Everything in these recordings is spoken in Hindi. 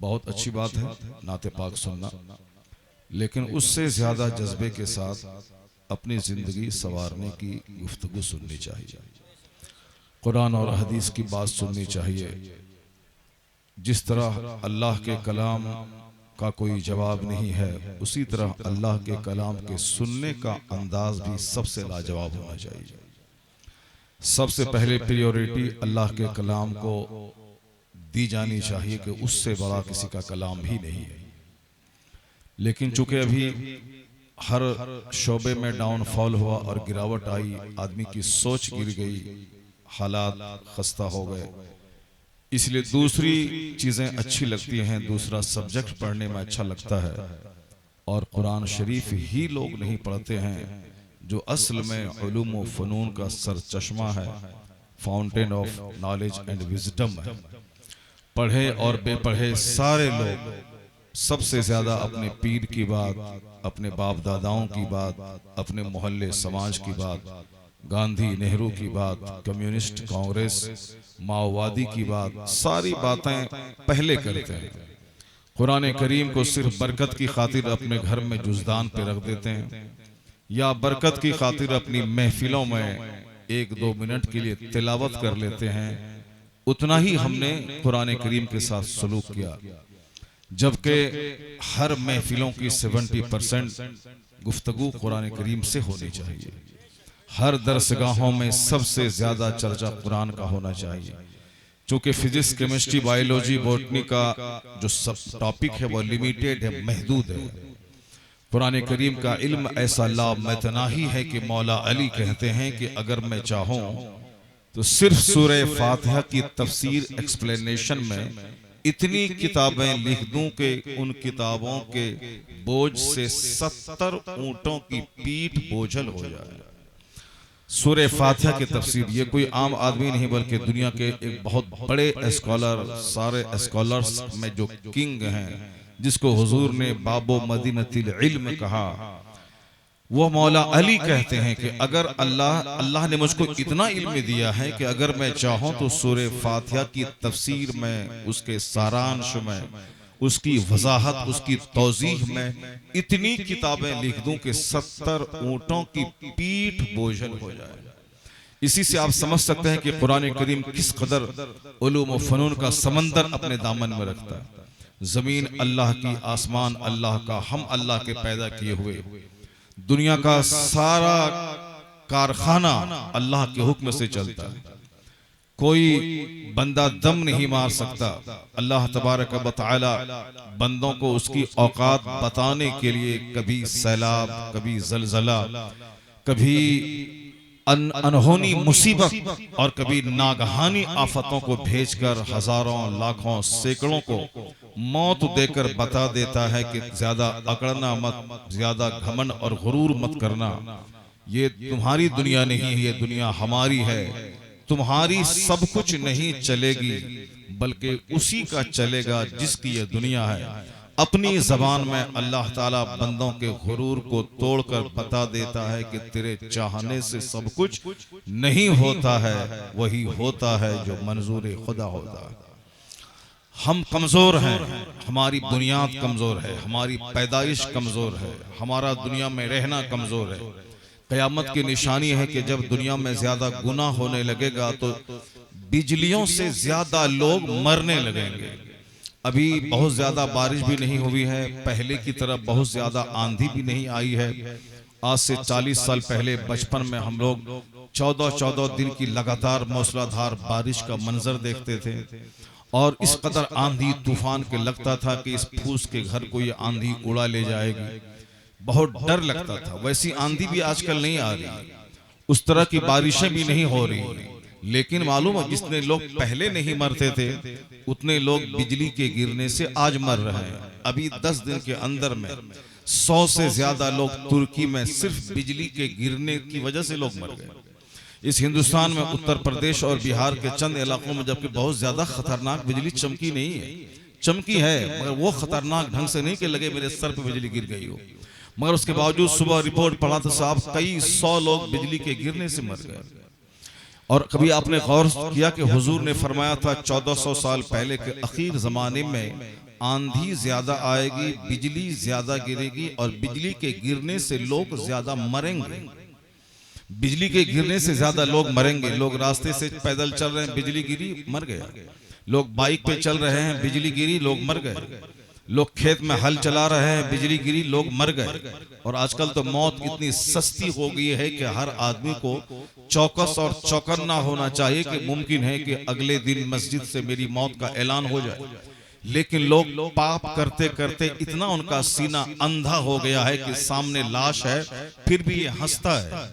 बहुत अच्छी बात है नाते पाक सुनना, लेकिन उससे ज्यादा जज्बे के साथ अपनी जिंदगी संवारने की गुफ्तगू सुननी चाहिए। कुरान और हदीस की बात सुननी चाहिए। जिस तरह अल्लाह के कलाम का कोई जवाब नहीं है, उसी तरह अल्लाह के कलाम के सुनने का अंदाज भी सबसे लाजवाब होना चाहिए। सबसे पहले प्रायोरिटी अल्लाह के कलाम को दी जानी चाहिए कि उससे बड़ा किसी का कलाम भी नहीं है। लेकिन चूंकि अभी हर शोबे में डाउनफॉल हुआ और गिरावट आई, आदमी की सोच गिर गई, हालात खस्ता हो गए, इसलिए दूसरी चीज़ें अच्छी लगती हैं, दूसरा सब्जेक्ट पढ़ने में अच्छा लगता है, और कुरान शरीफ ही लोग नहीं पढ़ते हैं जो असल में उलूम व फ़नून का सरचश्मा है, fountain of knowledge and wisdom है। पढ़े और बेपढ़े सारे लोग सबसे ज्यादा अपने पीर की बात, अपने बाप दादाओं की बात, अपने मोहल्ले समाज की बात, गांधी नेहरू की बात, कम्युनिस्ट कांग्रेस माओवादी की बात, सारी बातें पहले करते हैं। कुरान करीम को सिर्फ बरकत की खातिर अपने घर में जुज़दान पे रख देते हैं, या बरकत की खातिर अपनी महफिलों में 1-2 मिनट के लिए तिलावत कर लेते हैं। उतना ही हमने कुरान करीम के साथ सलूक किया, जबकि हर महफिलों की 70% गुफ्तगू कुरान करीम से होनी चाहिए। हर दरसगाहों में सबसे ज्यादा चर्चा कुरान का होना चाहिए। चूंकि फिजिक्स, केमिस्ट्री, बायोलॉजी, बॉटनी का जो सब टॉपिक है वो लिमिटेड है, महदूद है। कुरान करीम का इल्म ऐसा लामतनाही है कि मौला अली कहते हैं कि अगर मैं चाहूं तो सिर्फ सूरह फातिहा की तफसीर एक्सप्लेनेशन में इतनी किताबें लिख दूं कि उन किताबों के बोझ से 70 ऊंटों की पीठ बोझल हो जाए। सूरह फातिहा की तफसीर, ये कोई आम आदमी नहीं बल्कि दुनिया के एक बहुत बड़े स्कॉलर, सारे स्कॉलर्स में जो किंग हैं, जिसको हुजूर ने बाबो मदीनतिल इल्म कहा, वो मौला अली कहते हैं कि अगर अल्लाह ने मुझको इतना इल्म दिया है कि अगर मैं चाहूं तो सूरह फातिहा की तफसीर में, उसके सारांश में, उसकी वजाहत, उसकी तौजीह में इतनी किताबें लिख दूं कि 70 ऊंटों की पीठ बोझल हो जाए। इसी से आप समझ सकते हैं कि कुरान करीम किस कदर उलूम व फनून का समंदर अपने दामन में रखता है। जमीन अल्लाह की, आसमान अल्लाह का, हम अल्लाह के पैदा किए हुए, दुनिया का सारा कारखाना अल्लाह के हुक्म से चलता है। कोई बंदा दम नहीं मार सकता। अल्लाह तबारक व तआला बंदों को उसकी औकात बताने के लिए कभी सैलाब, कभी जलजला, कभी अनहोनी मुसीबत और कभी नागहानी आफतों को भेजकर हजारों, लाखों, सैकड़ों को मौत देकर बता देता है कि ज्यादा अकड़ना मत, ज्यादा घमंड और गुरूर मत करना। ये तुम्हारी दुनिया नहीं है, ये दुनिया हमारी है। तुम्हारी सब कुछ नहीं चलेगी, बल्कि उसी का चलेगा जिसकी ये दुनिया है। अपनी जबान में अल्लाह ताला बंदों के गुरूर को तोड़कर बता देता है कि तेरे चाहने से सब कुछ नहीं होता है, वही होता है जो मंजूर खुदा होता है। हम कमजोर हैं, हमारी बुनियाद कमजोर है, हमारी पैदाइश कमजोर है, हमारा दुनिया में रहना कमजोर है। क़यामत की निशानी है कि जब दुनिया में ज्यादा गुनाह होने लगेगा तो बिजलियों से ज्यादा लोग मरने लगेंगे। अभी बहुत ज्यादा बारिश भी नहीं हुई है, पहले की तरह बहुत ज्यादा आंधी भी नहीं आई है। आज से 40 साल पहले बचपन में हम लोग 14-14 दिन की लगातार मूसलाधार बारिश का मंजर देखते थे, और इस कदर आंधी तूफान के लगता था कि इस फूस के घर को ये आंधी उड़ा ले जाएगी। बहुत डर लगता था। वैसी आंधी भी आजकल नहीं आ रही, उस तरह की बारिशें भी नहीं हो रही। लेकिन मालूम है, जितने लोग पहले नहीं मरते थे उतने लोग बिजली के गिरने से आज मर रहे हैं। अभी 10 दिन के अंदर में 100 से ज्यादा लोग तुर्की में सिर्फ बिजली के गिरने की वजह से लोग मर गए। इस हिंदुस्तान में उत्तर प्रदेश और बिहार के चंद इलाकों में जबकि बहुत ज्यादा खतरनाक बिजली चमकी नहीं है, चमकी है, मगर वो खतरनाक ढंग से नहीं कि लगे मेरे सर पे बिजली गिर गई हो। मगर उसके बावजूद सुबह रिपोर्ट पढ़ा तो साहब कई 100 लोग बिजली के गिरने से मर गए। और कभी आपने गौर किया कि हुजूर ने फरमाया था 1400 साल पहले के अखीर जमाने में आंधी ज्यादा आएगी, बिजली ज्यादा गिरेगी और बिजली के गिरने से लोग ज्यादा मरेंगे। बिजली के गिरने से ज्यादा लोग मरेंगे। लोग रास्ते से पैदल चल रहे हैं, बिजली गिरी, मर गया। लोग बाइक पे चल रहे हैं, बिजली गिरी, लोग मर गए। लोग खेत में हल चला रहे हैं, बिजली गिरी, लोग मर गए। और आजकल तो मौत इतनी सस्ती हो गई है कि हर आदमी को चौकस और चौकन्ना होना चाहिए कि मुमकिन है कि अगले दिन मस्जिद से मेरी मौत का ऐलान हो जाए। लेकिन लोग पाप करते करते इतना उनका सीना अंधा हो गया है कि सामने लाश है फिर भी ये हंसता है,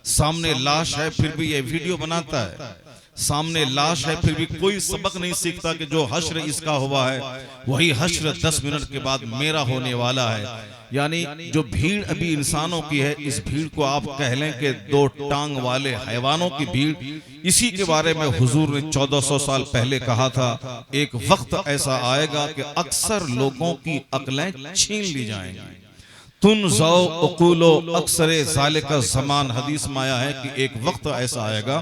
सामने लाश है फिर भी ये वीडियो बनाता है, सामने लाश है फिर भी कोई सबक नहीं सीखता कि जो हश्र इसका हुआ है वही हश्र 10 मिनट के बाद मेरा होने वाला है। यानी जो भीड़ अभी इंसानों की है, इस भीड़ को आप कह लें कि 2 टांग वाले हैवानों की भीड़। इसी के बारे में हुजूर ने 1400 साल पहले कहा था, एक वक्त ऐसा आएगा कि अक्सर लोगों की अक्लें छीन ली जाएंगी। तुन जाओ उकूलो अक्सरे ज़ाले का ज़मान, हदीस में आया है कि एक वक्त ऐसा आएगा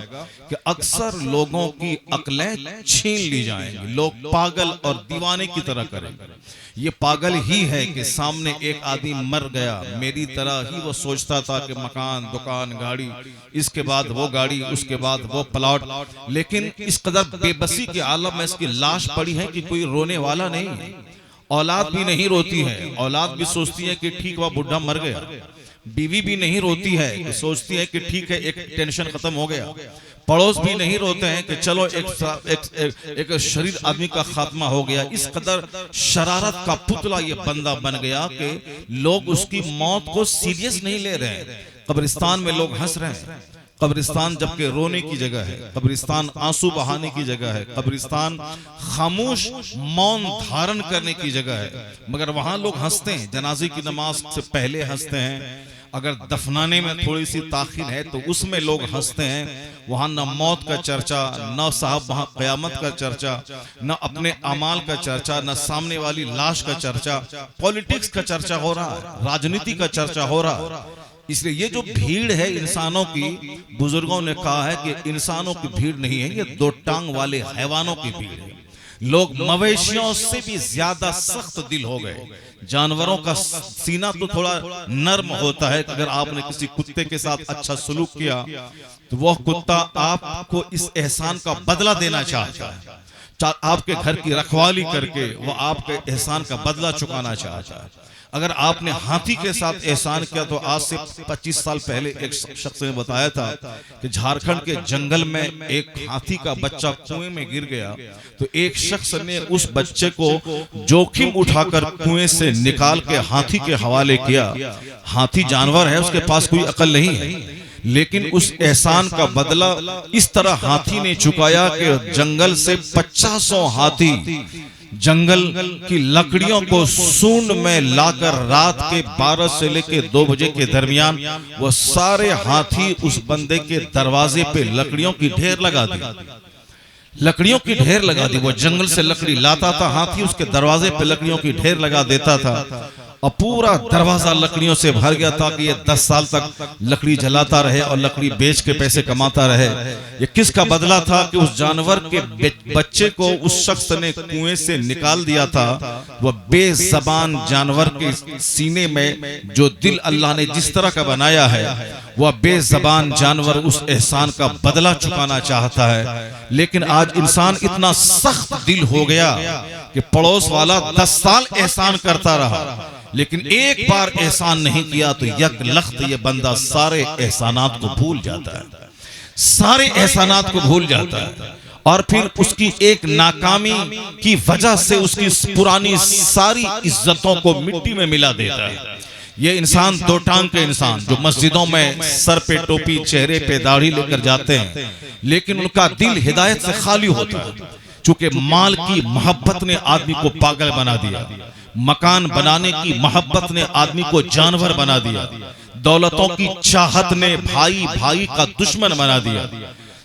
कि अक्सर लोगों की अक्लें छीन ली जाएंगी। लोग पागल और दीवाने की तरह करेंगे। ये पागल ही है कि सामने एक आदमी मर गया, मेरी तरह ही वो सोचता था कि मकान, दुकान, गाड़ी, इसके बाद वो गाड़ी, उसके बाद वो प्लॉट। लेकिन इस कदर बेबसी के आलम में इसकी लाश पड़ी है कि कोई रोने वाला नहीं है। औलाद भी नहीं रोती है, औलाद भी सोचती है कि ठीक वह बुढ़ा मर गया। बीवी भी नहीं रोती है, सोचती है कि ठीक है एक टेंशन खत्म हो गया। पड़ोस भी नहीं रोते हैं कि चलो एक शरीर आदमी का खात्मा हो गया। इस कदर शरारत का पुतला ये बंदा बन गया कि लोग उसकी मौत को सीरियस नहीं ले रहे हैं। कब्रिस्तान में लोग हंस रहे हैं। कब्रिस्तान जबकि रोने की जगह है, कब्रिस्तान आंसू बहाने की जगह है, कब्रिस्तान खामोश मौन धारण करने की जगह है, मगर वहां लोग हंसते हैं। जनाजे की नमाज से पहले हंसते हैं, अगर दफनाने में थोड़ी सी ताखीर है तो उसमें लोग हंसते हैं। वहां न मौत का चर्चा, न साहब वहां कयामत का चर्चा, न अपने अमाल का चर्चा, न सामने वाली लाश का चर्चा। पॉलिटिक्स का चर्चा हो रहा है, राजनीति का चर्चा हो रहा है। इसलिए ये जो भीड़ है इंसानों की, बुजुर्गों ने कहा है कि इंसानों की भीड़ नहीं है, ये 2 टांग वाले हैवानों की भीड़ है। लोग मवेशियों से भी ज्यादा सख्त दिल हो गए। जानवरों का सीना तो थोड़ा नर्म होता है, अगर आपने किसी कुत्ते के साथ अच्छा सलूक किया तो वह कुत्ता आपको इस एहसान का बदला देना चाहता है। आपके घर की रखवाली करके वह आपके एहसान का बदला चुकाना चाहता है। अगर आपने हाथी के साथ एहसान किया तो आज से 25 साल पहले एक शख्स ने बताया था कि झारखंड के जंगल में एक हाथी का बच्चा कुएं में गिर गया, तो एक शख्स ने उस बच्चे को जोखिम उठाकर कुएं से निकाल के हाथी के हवाले किया। हाथी जानवर है, उसके पास कोई अकल नहीं है, लेकिन उस एहसान का बदला इस तरह हाथी ने चुकाया कि जंगल से 50 हाथी जंगल की लकड़ियों को सूंड में लाकर रात के 12 से लेकर 2 बजे के दरमियान वो सारे हाथी उस बंदे के दरवाजे पे लकड़ियों की ढेर लगा दी। लकड़ियों की ढेर लगा दी। वो जंगल से लकड़ी लाता था हाथी, उसके दरवाजे पे लकड़ियों की ढेर लगा देता था और पूरा दरवाजा लकड़ियों से भर गया ताकि ये 10 साल तक लकड़ी जलाता रहे और लकड़ी बेच के पैसे कमाता रहे। ये किसका बदला था कि उस जानवर के बच्चे को उस शख्स ने कुएं से निकाल दिया था। वह बेज़बान जानवर के सीने में जो दिल अल्लाह ने जिस तरह का बनाया है, वह बेज़बान जानवर उस एहसान का बदला चुकाना चाहता है। लेकिन आज इंसान इतना सख्त दिल हो गया कि पड़ोस वाला 10 साल एहसान करता रहा, लेकिन एक बार एहसान नहीं किया तो यक लख्त ये बंदा सारे एहसानात को भूल जाता है, सारे एहसानात को भूल जाता है। और फिर उसकी एक नाकामी की वजह से उसकी पुरानी सारी इज्जतों को मिट्टी में मिला देता है। ये इंसान 2 टांग के इंसान जो मस्जिदों में सर पे टोपी, चेहरे पे दाढ़ी लेकर जाते हैं, लेकिन उनका दिल हिदायत से खाली होता है। चूंकि माल की मोहब्बत ने आदमी को पागल बना दिया, मकान बनाने की मोहब्बत ने आदमी को जानवर बना दिया, दौलतों की चाहत ने भाई भाई का दुश्मन बना दिया,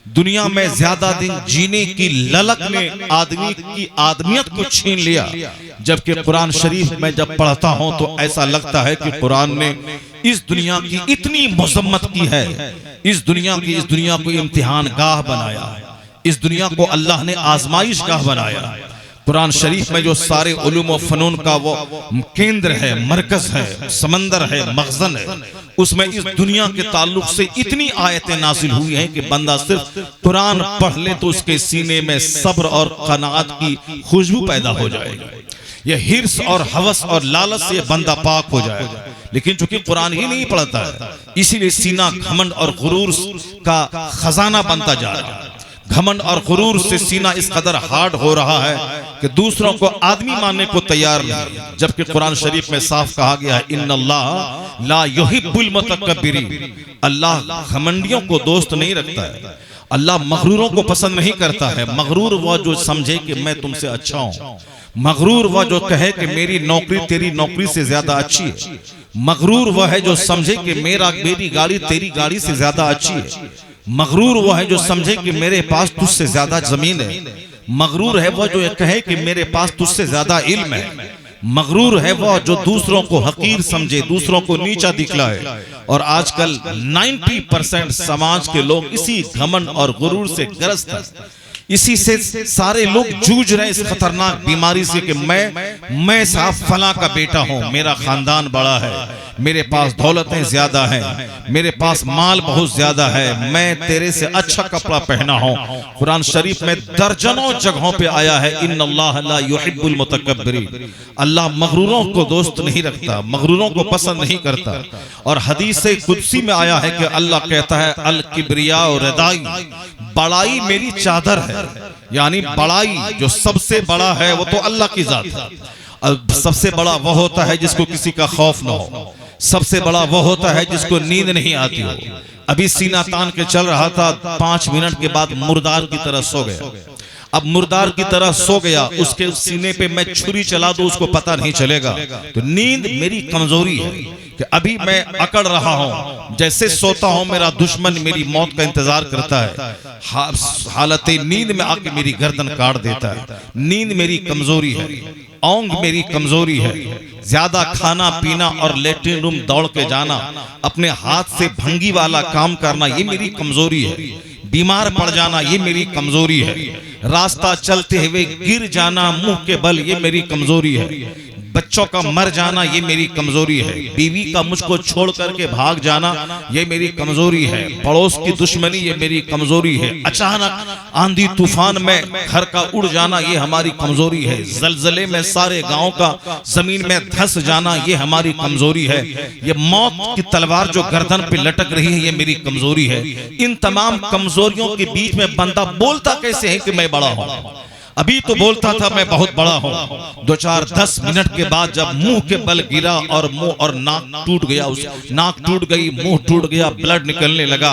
दुनिया में ज्यादा दिन जीने की ललक ने आदमी की आदमियत को छीन लिया। जबकि कुरान शरीफ में जब पढ़ता हूं तो ऐसा लगता है कि कुरान ने इस दुनिया की इतनी मजम्मत की है, इस दुनिया को इम्तिहान गाह बनाया, इस दुनिया को अल्लाह ने आजमाइश गाह बनाया। कुरान शरीफ में जो सारे उलूम व फनून का वो केंद्र है, मरकज है, समंदर है, मखजन है, उसमें इस दुनिया के ताल्लुक से इतनी आयतें नाजिल हुई हैं कि बंदा सिर्फ कुरान पढ़ ले तो उसके सीने में सब्र और कनाअत की खुशबू पैदा हो जाएगी। ये हिर्स और हवस और लालच से बंदा पाक हो जाएगा। लेकिन चूंकि कुरान ही नहीं पढ़ता है, इसीलिए सीना घमंड और गुरूर का खजाना बनता जा रहा है। घमंड और गुरूर से सीना इस कदर हार्ड हो रहा है कि दूसरों को आदमी मानने को तैयार नहीं, जबकि कुरान शरीफ में साफ कहा गया है इन्नल्लाह ला युहिब्बुल मुतकब्बिरीन, अल्लाह घमंडियों को दोस्त नहीं रखता है, अल्लाह मगरूरों को पसंद नहीं करता है। मगरूर वह जो समझे कि मैं तुमसे अच्छा हूं, मगरूर वह जो कहे कि मेरी नौकरी तेरी नौकरी से ज्यादा अच्छी है, मगरूर वह है जो समझे कि मेरी गाड़ी तेरी गाड़ी से ज्यादा अच्छी है, मगरूर वह है जो समझे कि मेरे पास तुझसे ज्यादा जमीन है, मगरूर है वह जो कहे कि मेरे पास तुझसे ज्यादा इल्म है, मगरूर है वह जो दूसरों को हकीर समझे, दूसरों को नीचा दिखलाए। और आजकल 90% समाज के लोग इसी घमंड और गुरूर से ग्रस्त हैं। इसी से सारे लोग जूझ रहे हैं इस खतरनाक बीमारी से कि मैं साहब फला का बेटा हूं, मेरा खानदान बड़ा है, मेरे पास दौलतें ज्यादा हैं, मेरे पास माल बहुत ज्यादा है, मैं तेरे से अच्छा कपड़ा पहना हूं। कुरान शरीफ में दर्जनों जगहों पे आया है इन्नल्लाह ला युहिब्बुल मुतकब्बिरीन, अल्लाह मगरूरों को दोस्त नहीं रखता, मगरूरों को पसंद नहीं करता। और हदीस से कुदसी में आया है कि अल्लाह कहता है अल किब्रिया और रदाई, बड़ाई मेरी चादर है, यानी बड़ाई जो सबसे बड़ा है वो तो अल्लाह की जात है। अब सबसे बड़ा वह होता है जिसको किसी का खौफ न हो, सबसे बड़ा वह होता है जिसको नींद नहीं आती हो। अभी सीना तान के चल रहा था, 5 मिनट के बाद मुर्दार की तरह सो गया। अब मुर्दार की तरह सो गया, उसके सीने पे मैं छुरी चला दूं उसको पता नहीं चलेगा। तो नींद मेरी कमजोरी है कि अभी मैं अकड़ रहा हूं, जैसे सोता हूं मेरा दुश्मन मेरी मौत का इंतजार करता है, हालत नींद में आके मेरी गर्दन काट देता है। नींद मेरी कमजोरी है, औंग मेरी कमजोरी है, ज्यादा खाना पीना और लेटरिन रूम दौड़ के जाना, अपने हाथ से भंगी वाला काम करना ये मेरी कमजोरी है, बीमार पड़ जाना ये मेरी कमजोरी है, रास्ता चलते हुए गिर जाना मुंह के बल ये मेरी कमजोरी है, बच्चों का मर जाना ये मेरी कमजोरी है, बीवी का मुझको छोड़ करके भाग जाना ये मेरी कमजोरी है, पड़ोस की दुश्मनी ये मेरी कमजोरी है, अचानक आंधी तूफान में घर का उड़ जाना ये हमारी कमजोरी है, जलजले में सारे गांव का जमीन में धंस जाना ये हमारी कमजोरी है, ये मौत की तलवार जो गर्दन पे लटक रही है ये मेरी कमजोरी है। इन तमाम कमजोरियों के बीच में बंदा बोलता कैसे है कि मैं बड़ा हूं? अभी तो बोलता था मैं बहुत बड़ा हूं, 2-4-10 मिनट के बाद जब मुंह के बल गिरा और मुंह और नाक टूट गया, उस नाक टूट गई, मुंह टूट गया, ब्लड निकलने लगा,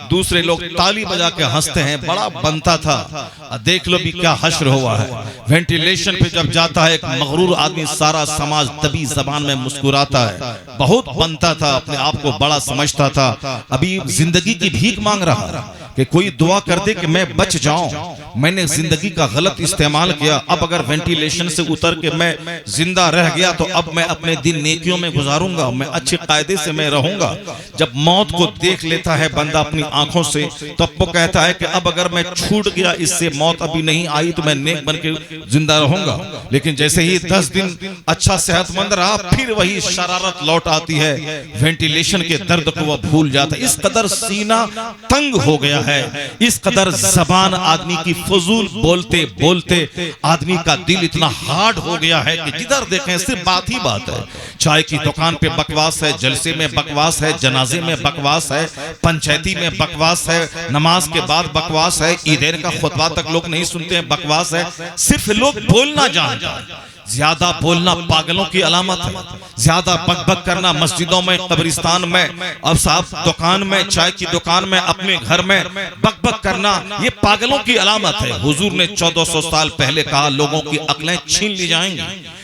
दूसरे लोग ताली बजा के हंसते हैं, बड़ा बनता था। देख लो भी क्या हश्र हुआ है। वेंटिलेशन पे जब जाता है एक मगरूर आदमी, सारा समाज तभी जबान में मुस्कुराता है। बहुत बनता था, अपने आप को बड़ा समझता था, अभी जिंदगी की भीख मांग रहा कि कोई दुआ कर दे कि मैं बच जाऊं, मैंने जिंदगी का गलत इस्तेमाल किया, अब अगर वेंटिलेशन से उतर के मैं जिंदा रह गया तो अब मैं अपने दिन नेकियों में गुजारूंगा, मैं अच्छे कायदे से मैं रहूंगा। जब मौत को देख लेता है बंदा अपनी आंखों से, तो अब वो कहता है कि अब अगर मैं छूट गया इससे, मौत अभी नहीं आई तो मैं नेक बन के जिंदा रहूंगा। लेकिन जैसे ही 10 दिन अच्छा सेहतमंद रहा, फिर वही शरारत लौट आती है, वेंटिलेशन के दर्द को वह भूल जाता है। इस कदर सीना तंग हो गया है, इस कदर जबान आदमी की फजूल बोलते बोलते आदमी का दिल इतना हार्ड हो गया है कि जिधर देखें सिर्फ बात ही बात है। चाय की दुकान पे बकवास है, जलसे में बकवास है, जनाजे में बकवास है, पंचायती में बकवास है, नमाज के बाद बकवास है, ईदैन का खुतबा तक लोग नहीं सुनते हैं, बकवास है। सिर्फ लोग बोलना जानते हैं। ज्यादा बोलना पागलों की अलामत है, ज्यादा बकबक करना मस्जिदों में, कब्रिस्तान में, अब साहब दुकान में, चाय की दुकान में, अपने घर में बकबक करना ये पागलों की अलामत है। हुजूर ने 1400 साल पहले कहा लोगों की अक्लें छीन ली जाएंगी,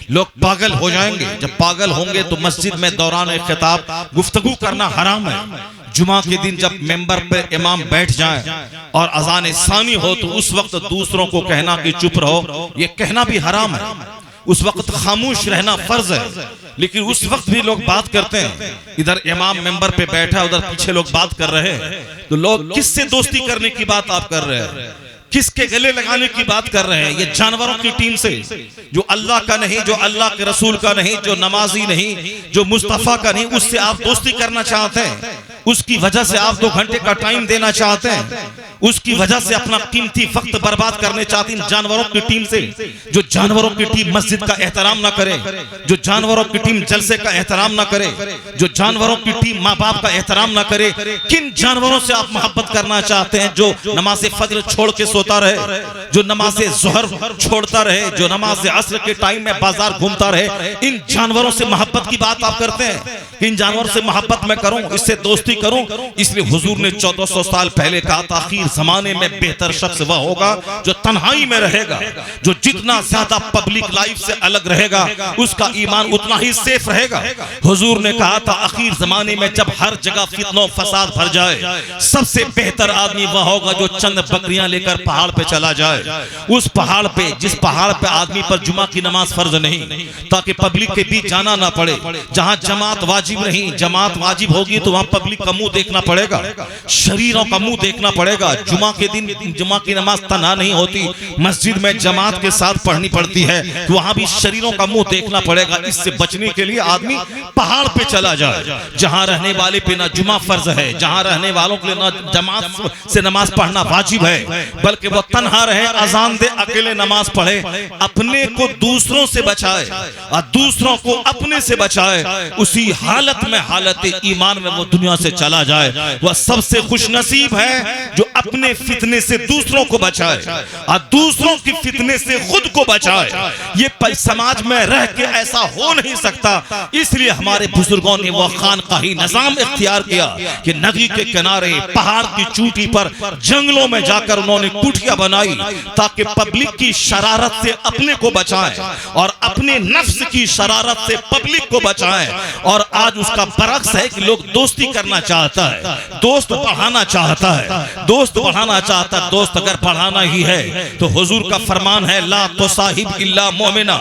लोग पागल हो जाएंगे। जब पागल होंगे तो मस्जिद में दौरान खिताब गुफ्तगू करना हराम है। जुमा के दिन जब मेंबर पर इमाम बैठ जाए और अजान सानी हो तो उस वक्त दूसरों को कहना कि चुप रहो, ये कहना भी हराम है। उस वक्त खामोश रहना फर्ज है, लेकिन उस वक्त भी लोग बात करते हैं। इधर इमाम मेंबर पे बैठा, उधर पीछे लोग बात कर रहे हैं, तो लोग किससे दोस्ती करने की बात आप कर रहे हैं? किसके गले लगाने की बात कर रहे हैं? ये जानवरों की टीम से, जो अल्लाह का नहीं, जो अल्लाह के रसूल का नहीं, जो नमाजी नहीं, जो मुस्तफा का नहीं, उससे आप दोस्ती करना चाहते हैं। उसकी वजह से आप 2 घंटे का टाइम देना चाहते हैं, उसकी वजह से अपना कीमती वक्त बर्बाद करने चाहते हैं जानवरों की टीम से। जो जानवरों की टीम मस्जिद का एहतराम ना करे, जो जानवरों की टीम जलसे का एहतराम ना करे, जो जानवरों की टीम माँ बाप का एहतराम ना करे, किन जानवरों से आप मोहब्बत करना चाहते हैं? जो नमाज फज्र छोड़ के सोता रहे, जो नमाज ज़ोहर छोड़ता रहे, जो नमाज असर के टाइम में बाजार घूमता रहे, इन जानवरों से मोहब्बत की बात आप करते हैं? इन जानवरों से मोहब्बत मैं करूं, इससे दोस्ती करूं। इसलिए हुजूर ने 1400 साल पहले कहा था, आखिर जमाने में बेहतर शख्स वह होगा जो तन्हाई में रहेगा। जो जितना ज्यादा पब्लिक लाइफ से अलग रहेगा, उसका ईमान उतना ही सेफ रहेगा। हुजूर ने कहा था, आखिर जमाने में जब हर जगह फितनों फसाद भर जाए, सबसे बेहतर आदमी वह होगा जो चंद बकरियां लेकर पहाड़ पे चला जाए। उस पहाड़ पे, जिस पहाड़ पे आदमी पर जुमा की नमाज फर्ज नहीं, ताकि पब्लिक के बीच जाना ना पड़े, जहां जमात वाजिब नहीं। जमात वाजिब होगी तो वहां पब्लिक का मुंह देखना पड़ेगा, शरीरों का मुंह देखना पड़ेगा। जुमा के दिन जुमा की नमाज तन्हा नहीं होती, मस्जिद में जमात के साथ पढ़नी पड़ती है, तो वहां भी शरीरों का मुंह देखना पड़ेगा। इससे बचने के लिए आदमी पहाड़ पे चला जाए, जहां रहने वाले पे ना जुमा फर्ज है, जहां रहने वालों के लिए ना जमात से नमाज पढ़ना वाजिब है, बल्कि वो तन्हा रहे, अजान दे, अकेले नमाज पढ़े, अपने को दूसरों से बचाए और दूसरों को अपने से बचाए। उसी हालत में, हालत ईमान में वो दुनिया से चला जाए। वह सबसे खुशनसीब है जो अपने फितने से दूसरों को बचाए और दूसरों की फितने से खुद को बचाए। ये समाज में रह के ऐसा हो नहीं सकता। इसलिए हमारे बुजुर्गों ने वह खानकाही निजाम इख्तियार किया कि नदी के किनारे, पहाड़ की चोटी पर, जंगलों में जाकर उन्होंने कुटिया बनाई, ताकि पब्लिक की शरारत से अपने को बचाएं और अपने नफ्स की शरारत से पब्लिक को बचाएं। और आज उसका बरक्स है कि लोग दोस्ती करना चाहता है, दोस्त बढ़ाना चाहता है, दोस्त बढ़ाना चाहता है। दोस्त अगर बढ़ाना ही है तो हुजूर का फरमान है, ला तो साहिब इल्ला मोमिना,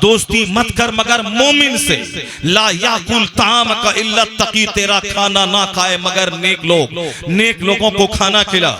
दोस्ती मत कर मगर मोमिन से। ला याकुल ताम का इल्ला तकी, तेरा खाना ना खाए मगर नेक लोग, नेक लोगों को खाना खिला।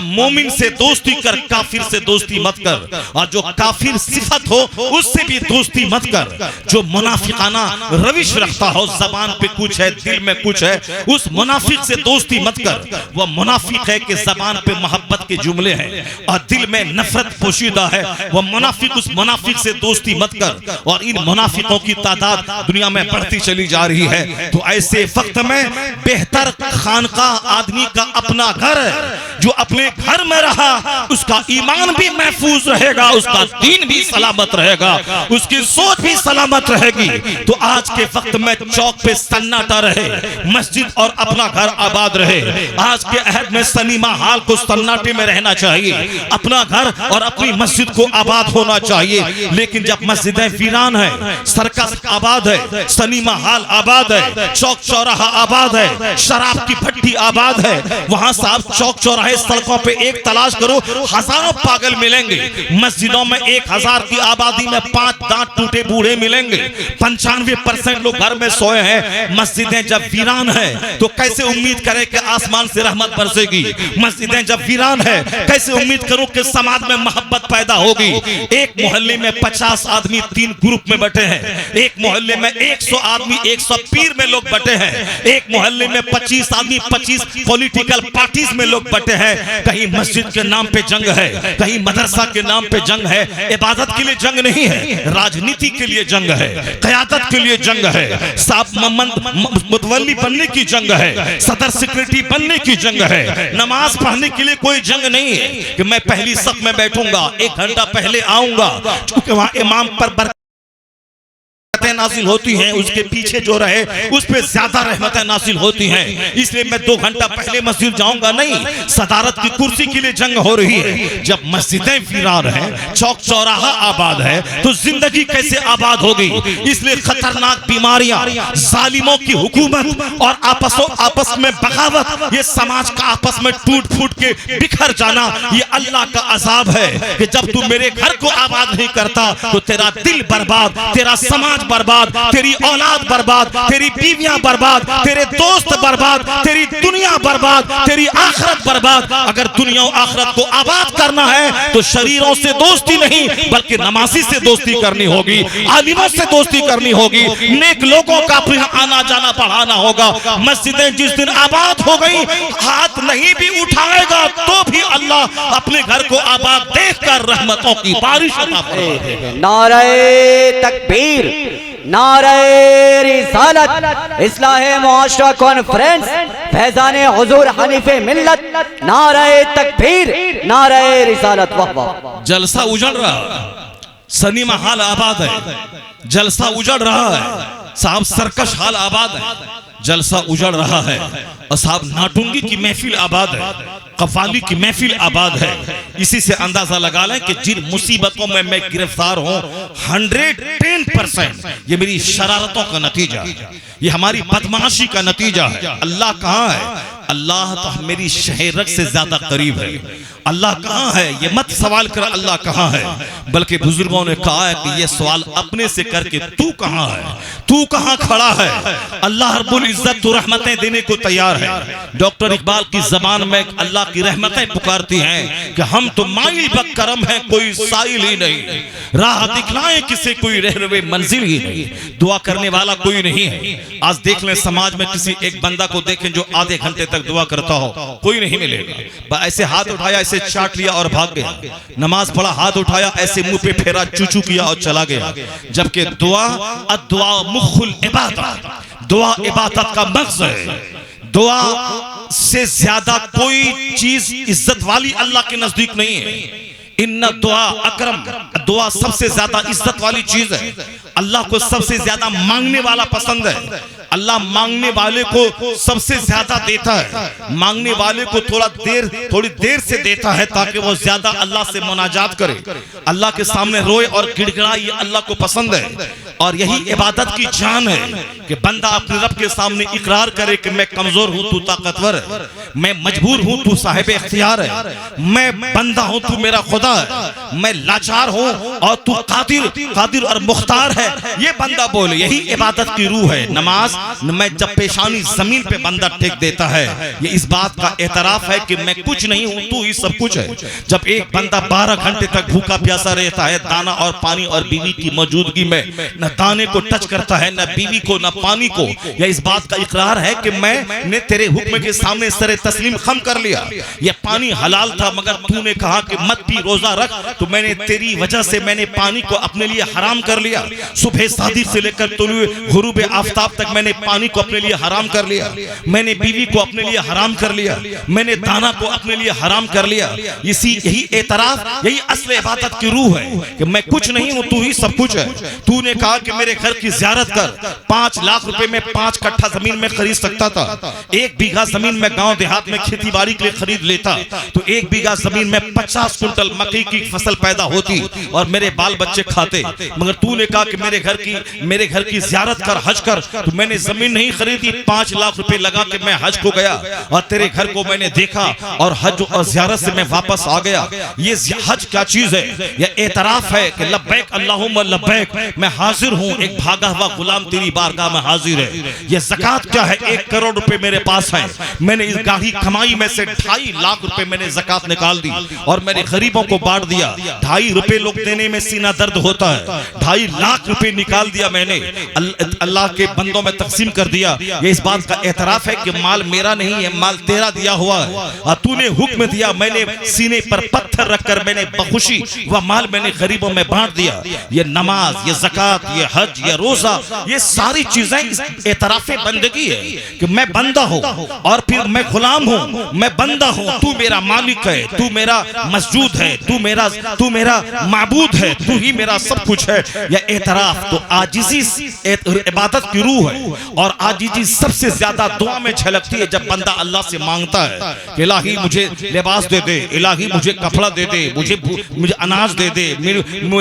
मोमिन से दोस्ती कर, काफिर से दोस्ती मत कर। और जो काफिर सिफत हो उससे भी दोस्ती मत कर। जो मुनाफिकाना रविश रखता हो, जबान पे कुछ है, दिल में कुछ है, उस मुनाफिक से दोस्ती मत कर। वह मुनाफिक है कि जबान पे मोहब्बत के जुमले हैं और दिल में नफरत पोशीदा है। वह मुनाफिक, उस मुनाफिक से दोस्ती मत कर। और इन मुनाफिकों की तादाद दुनिया में बढ़ती चली जा रही है। तो ऐसे वक्त में बेहतर खानकाह आदमी का अपना घर है। जो अपने घर में रहा उसका ईमान भी महफूज रहेगा, उसका दीन भी सलामत रहेगा, उसकी सोच भी सलामत रहेगी। तो आज के वक्त में चौक पे सन्नाटा रहे, मस्जिद और अपना घर आबाद रहे। आज के अहद में सनीमा हाल को सन्नाटे में रहना चाहिए, अपना घर और अपनी मस्जिद को आबाद होना चाहिए। लेकिन जब मस्जिदें वीरान है, सर्कस आबाद है, सनीमा हाल आबाद है, चौक चौराहा आबाद है, शराब की भट्टी आबाद है, वहां से आप चौक चौराहे सड़कों पे एक तलाश करो, हजारों पागल मिलेंगे। मस्जिदों में 1000 की आबादी में 5 दांत टूटे बूढ़े मिलेंगे। 95% लोग घर में सोए हैं। मस्जिदें जब वीरान है तो कैसे उम्मीद करें कि आसमान से रहमत बरसेगी? मस्जिदें जब वीरान है कैसे उम्मीद करूं कि समाज में मोहब्बत पैदा होगी? एक मोहल्ले में 50 आदमी 3 ग्रुप में बटे हैं, एक मोहल्ले में 100 आदमी 100 पीर में लोग बटे हैं, एक मोहल्ले में 25 आदमी 25 पॉलिटिकल पार्टीज में लोग बटे हैं। कहीं मस्जिद के नाम पे जंग है, कहीं मदरसा के नाम पे जंग है। इबादत के लिए जंग नहीं है, राजनीति के लिए जंग है, क़यादत के लिए जंग है, मुतवल्ली बनने की जंग है, सदर सेक्रेटरी बनने की जंग है। नमाज पढ़ने के लिए कोई जंग नहीं है कि मैं पहली सफ में बैठूंगा, 1 घंटा पहले आऊंगा, क्योंकि वहां इमाम पर नाजिल होती हैं, उसके पीछे जो रहे उस पे ज्यादा रहमतें नाजिल होती हैं। इसलिए मैं 2 घंटा पहले मस्जिद जाऊंगा नहीं। सदारत की कुर्सी के लिए जंग हो रही है। जब मस्जिदें वीरान हैं, चौक चौराहा आबाद है, तो जिंदगी कैसे आबाद होगी? इसलिए खतरनाक बीमारियां, जालिमों की हुकूमत और आपस में बगावत, ये समाज का आपस में टूट फूट के बिखर जाना, ये अल्लाह का अजाब है कि जब तू मेरे घर को आबाद नहीं करता तो तेरा दिल बर्बाद, तेरा समाज बर्बाद, बर्बाद, तेरी औलाद बर्बाद, तेरी बीवियां बर्बाद, तेरे दोस्त बर्बाद, तेरी दुनिया बर्बाद, तेरी आखिरत बर्बाद। अगर दुनिया और आखिरत को आबाद करना है तो शरीरों से दोस्ती नहीं बल्कि नमाजी से दोस्ती करनी होगी, आलिमों से दोस्ती करनी होगी, नेक लोगों का अपने आना जाना बढ़ाना होगा। मस्जिदें जिस दिन आबाद हो गई, हाथ नहीं भी उठाएगा तो भी अल्लाह अपने घर को आबाद देखकर रहमतों की बारिश अता फरमाए। नारे तकबीर, नारे रिसालत, इस्लाह मुआशरा कॉन्फ्रेंस, फैजान हुजूर हनीफे मिल्लत, नारे तकबीर, नारे रिसालत। वाह वाह। जलसा उजड़ रहा है, सनीमा हाल आबाद है, जलसा उजड़ रहा है साहब, सरकश हाल आबाद है, जलसा उजड़ रहा है और साहब नाटुंगी की महफिल आबाद है, कफाली की महफिल आबाद है। इसी से अंदाजा लगा लें कि जिन मुसीबतों में मैं गिरफ्तार हूं 110% ये मेरी शरारतों का नतीजा है, ये हमारी बदमाशी का नतीजा है। अल्लाह कहाँ है? अल्लाह तो मेरी शहरत से ज्यादा करीब है। अल्लाह कहाँ है ये मत सवाल कर अल्लाह कहाँ है, बल्कि बुजुर्गों ने कहा है कि ये सवाल अपने से करके तू कहाँ है, तू कहाँ खड़ा है। अल्लाह रब्बुल इज्जत तो रहमतें देने को तैयार है। डॉक्टर इकबाल की जबान में अल्लाह की रहमतें पुकारती हैं कि हम तो माइल बकरम हैं, कोई साइल ही नहीं, राह दिखलाए किसे कोई रहरवे मंजिल ही नहीं, दुआ करने वाला कोई नहीं है। आज देख लें समाज में किसी एक बंदा को देखें जो आधे घंटे तक दुआ करता हो, कोई नहीं मिलेगा। ऐसे हाथ उठाया, ऐसे चाट लिया और भाग गया, नमाज पढ़ा, हाथ उठाया, ऐसे मुंह पे फेरा, चूचू किया और चला गया। जबकि दुआ अद्दुआ मुख्खुल इबादत, दुआ इबादत का मग़ज़ है। दुआ से ज्यादा कोई चीज इज्जत वाली अल्लाह के नजदीक नहीं है। इन्ना दुआ अकरम, दुआ सबसे ज्यादा इज्जत वाली चीज है। अल्लाह को सबसे ज्यादा मांगने वाला पसंद है। अल्लाह मांगने वाले को सबसे ज्यादा देता है, मांगने वाले को थोड़ी देर से देता है ताकि वो ज्यादा अल्लाह से मुनाजात करे, अल्लाह के सामने रोए और गिड़गिड़ाए, ये अल्लाह को पसंद है। और यही इबादत की जान है कि बंदा अपने रब के सामने इकरार करे कि मैं कमजोर हूं, तू ताकतवर है, मैं मजबूर हूं, तू साहिब इख्तियार है, मैं बंदा हूं, तू मेरा खुदा है, मैं लाचार हूं और तू कादिर और मुख्तार है। ये बंदा बोले, यही इबादत की रूह है। नमाज मैं जब पेशानी जमीन पे बंदा टेक देता है, ये इस बात का एतराफ है कि मैं कुछ नहीं हूं, तू ही सब कुछ है। जब एक बंदा 12 घंटे तक भूखा प्यासा रहता है, दाना और पानी और बीवी की मौजूदगी में न दाने को टच करता है, न बीवी को, न पानी को, यह इस बात का इकरार है कि मैंने तेरे हुक्म के सामने सरे तस्लीम खम कर लिया। यह पानी हलाल था मगर तूने कहा कि मत पी, रोजा रख, तो मैंने तेरी वजह से मैंने पानी को अपने लिए हराम कर लिया। सुबह सादिक से लेकर तुलुए गुरूब आफताब तक मैंने पानी को अपने लिए हराम कर लिया, मैंने बीवी को अपने लिए हराम कर लिया, मैंने दाना को अपने लिए हराम कर लिया। यही एतराफ, यही असल इबादत की रूह है कि मैं कुछ नहीं हूं, तू ही सब कुछ है। तूने कहा कि मेरे घर की ज़ियारत कर, 5 लाख रुपए में 5 कट्ठा जमीन में खरीद सकता था। 1 बीघा जमीन में गांव देहात में खेती बाड़ी के लिए खरीद लेता तो 1 बीघा जमीन में 50 कुंटल मकई की फसल पैदा होती और मेरे बाल बच्चे खाते। मगर तूने कहा कि मेरे घर की ज़ियारत कर, हज कर, तो मैंने जमीन नहीं खरीदी, 5 लाख रुपए लगा के मैं हज को गया और तेरे घर को मैंने देखा और हज और ज़ियारत से मैं वापस आ गया। ये हज क्या चीज है? यह एतराफ है कि लब्बैक अल्लाहुम्मा लब्बैक, मैं हाजिर हूं, एक भागा हुआ गुलाम तेरी बारगाह में हाजिर है। यह ज़कात क्या है? 1 करोड़ रुपए मेरे पास है, मैंने इस गाही कमाई में से 2.5 लाख रुपए मैंने ज़कात निकाल दी और मेरे गरीबों को बांट दिया। 2.5 रुपए लोग देने में सीना दर्द होता है, 2.5 लाख रुपए निकाल दिया मैंने, अल्लाह के बंदों में तकसीम कर दिया। ये इस बात का एतराफ है कि माल मेरा नहीं है, माल तेरा दिया हुआ है और तूने हुक्म दिया, मैंने सीने पर पत्थर रखकर मैंने बखुशी वह माल मैंने गरीबों में बांट दिया। ये नमाज, ये ज़कात, ये हज, ये रोजा, ये सारी चीजें इस एतराफे बंदगी है कि मैं बंदा हूं और फिर मैं गुलाम हूं, मैं बंदा हूं, तू मेरा मालिक है, तू मेरा मस्जूद है, तू मेरा माबूद है, तू ही मेरा सब कुछ है। यह एतराफ तो आजिज़ी इबादत की रूह है और आजिज़ी सबसे ज्यादा दुआ में झलकती है जब बंदा अल्लाह से मांगता है कि इलाही मुझे लिबास दे दे, इलाही मुझे कपड़ा दे दे, मुझे अनाज दे दे,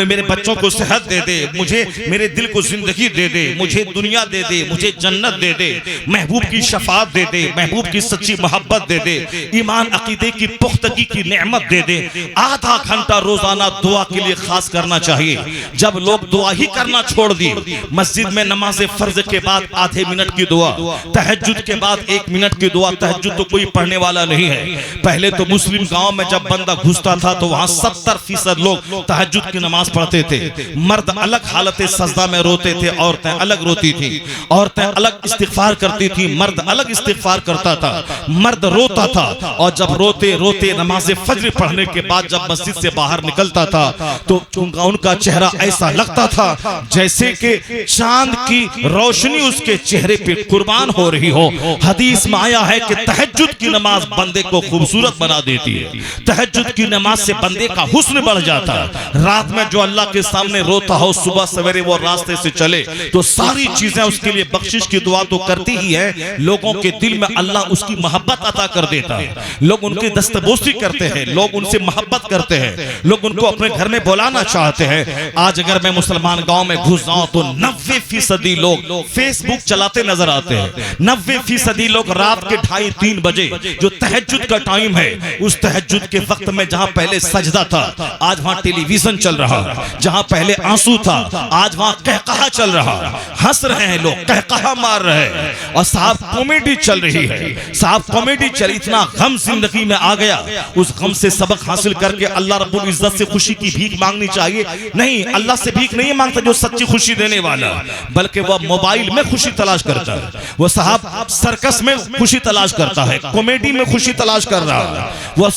मेरे बच्चों को सेहत दे दे, मुझे मेरे दिल को जिंदगी दे दे, मुझे दुनिया दे दे, मुझे जन्नत दे दे, महबूब की शफात दे दे, महबूब की सच्ची मोहब्बत दे दे, ईमान अकीदे की पुख्तगी की नेमत दे दे। आधा आधा घंटा रोजाना दुआ के लिए खास करना चाहिए। जब लोग दुआ ही करना छोड़ दिए, मस्जिद में नमाज फर्ज के बाद आधे मिनट की दुआ, तहज्जुद के बाद 1 मिनट की दुआ, तहज्जुद तो कोई पढ़ने वाला नहीं है। पहले तो मुस्लिम गांव में जब बंदा घुसता था तो वहां 70% लोग तहज्जुद की नमाज पढ़ते थे। मर्द अलग हालत सजदा में रोते थे, औरतें अलग रोती थी। औरतें अलग इस्तिगफार करती थी, मर्द अलग इस्तिगफार करता था। मर्द रोता था और जब रोते रोते नमाज फज्र पढ़ने के बाद जब मस्जिद से बाहर निकलता था तो उनका चेहरा ऐसा लगता था जैसे कि चांद की रोशनी उसके चेहरे पे कुर्बान हो रही हो। हदीस में आया है कि तहज्जुद की नमाज बंदे को खूबसूरत बना देती है। तहज्जुद की नमाज से बंदे का हुस्न बढ़ जाता है। रात में जो अल्लाह के सामने रोता हो, सुबह सवेरे वो रास्ते से चले तो सारी चीजें उसके लिए बख्शिश की दुआ तो करती ही है, लोगों के दिल में अल्लाह उसकी मोहब्बत अता कर देता है। लोग उनकी दस्तबोसी करते हैं, लोग उनसे मोहब्बत करते हैं, लोग उनको अपने घर में बुलाना चाहते हैं। आज अगर मैं मुसलमान गांव में घुस जाऊं तो 90% लोग फेसबुक चलाते नजर आते हैं। 90% लोग रात के 2:30-3 बजे जो तहज्जुद का टाइम है, उस तहज्जुद के वक्त में जहां पहले सजदा था आज वहां टेलीविजन चल रहा है, जहां पहले आंसू था आज वहां कहकहा चल रहा है। हंस रहे हैं लोग, कहकहा मार रहे हैं और साहब कॉमेडी चल रही है। साहब कॉमेडी चल, इतना गम जिंदगी में आ गया, उस गम से सबक हासिल करके अल्लाह रब्बुल इज्जत से खुशी की भीख मांगनी चाहिए। नहीं, अल्लाह से भीख नहीं मांगता जो सच्ची खुशी देने वाला, बल्कि वह मोबाइल में खुशी तलाश करता है। वो साहब सर्कस में खुशी तलाश करता है, कॉमेडी में खुशी तलाश कर रहा है। वो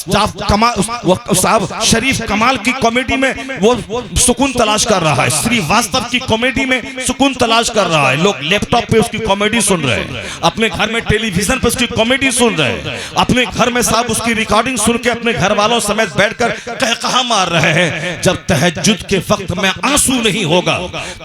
साहब शरीफ कमाल की कॉमेडी में वो सुकून तलाश कर रहा है, श्रीवास्तव की कॉमेडी में सुकून तलाश कर रहा है। लोग लैपटॉप पे उसकी कॉमेडी सुन रहे हैं, अपने घर में टेलीविजन पे उसकी कॉमेडी सुन रहे हैं, अपने घर में साहब उसकी रिकॉर्डिंग सुन के अपने घर वालों समेत बैठकर कहकहा मार रहे हैं। जब तहज्जुद के वक्त में आंसू नहीं होगा,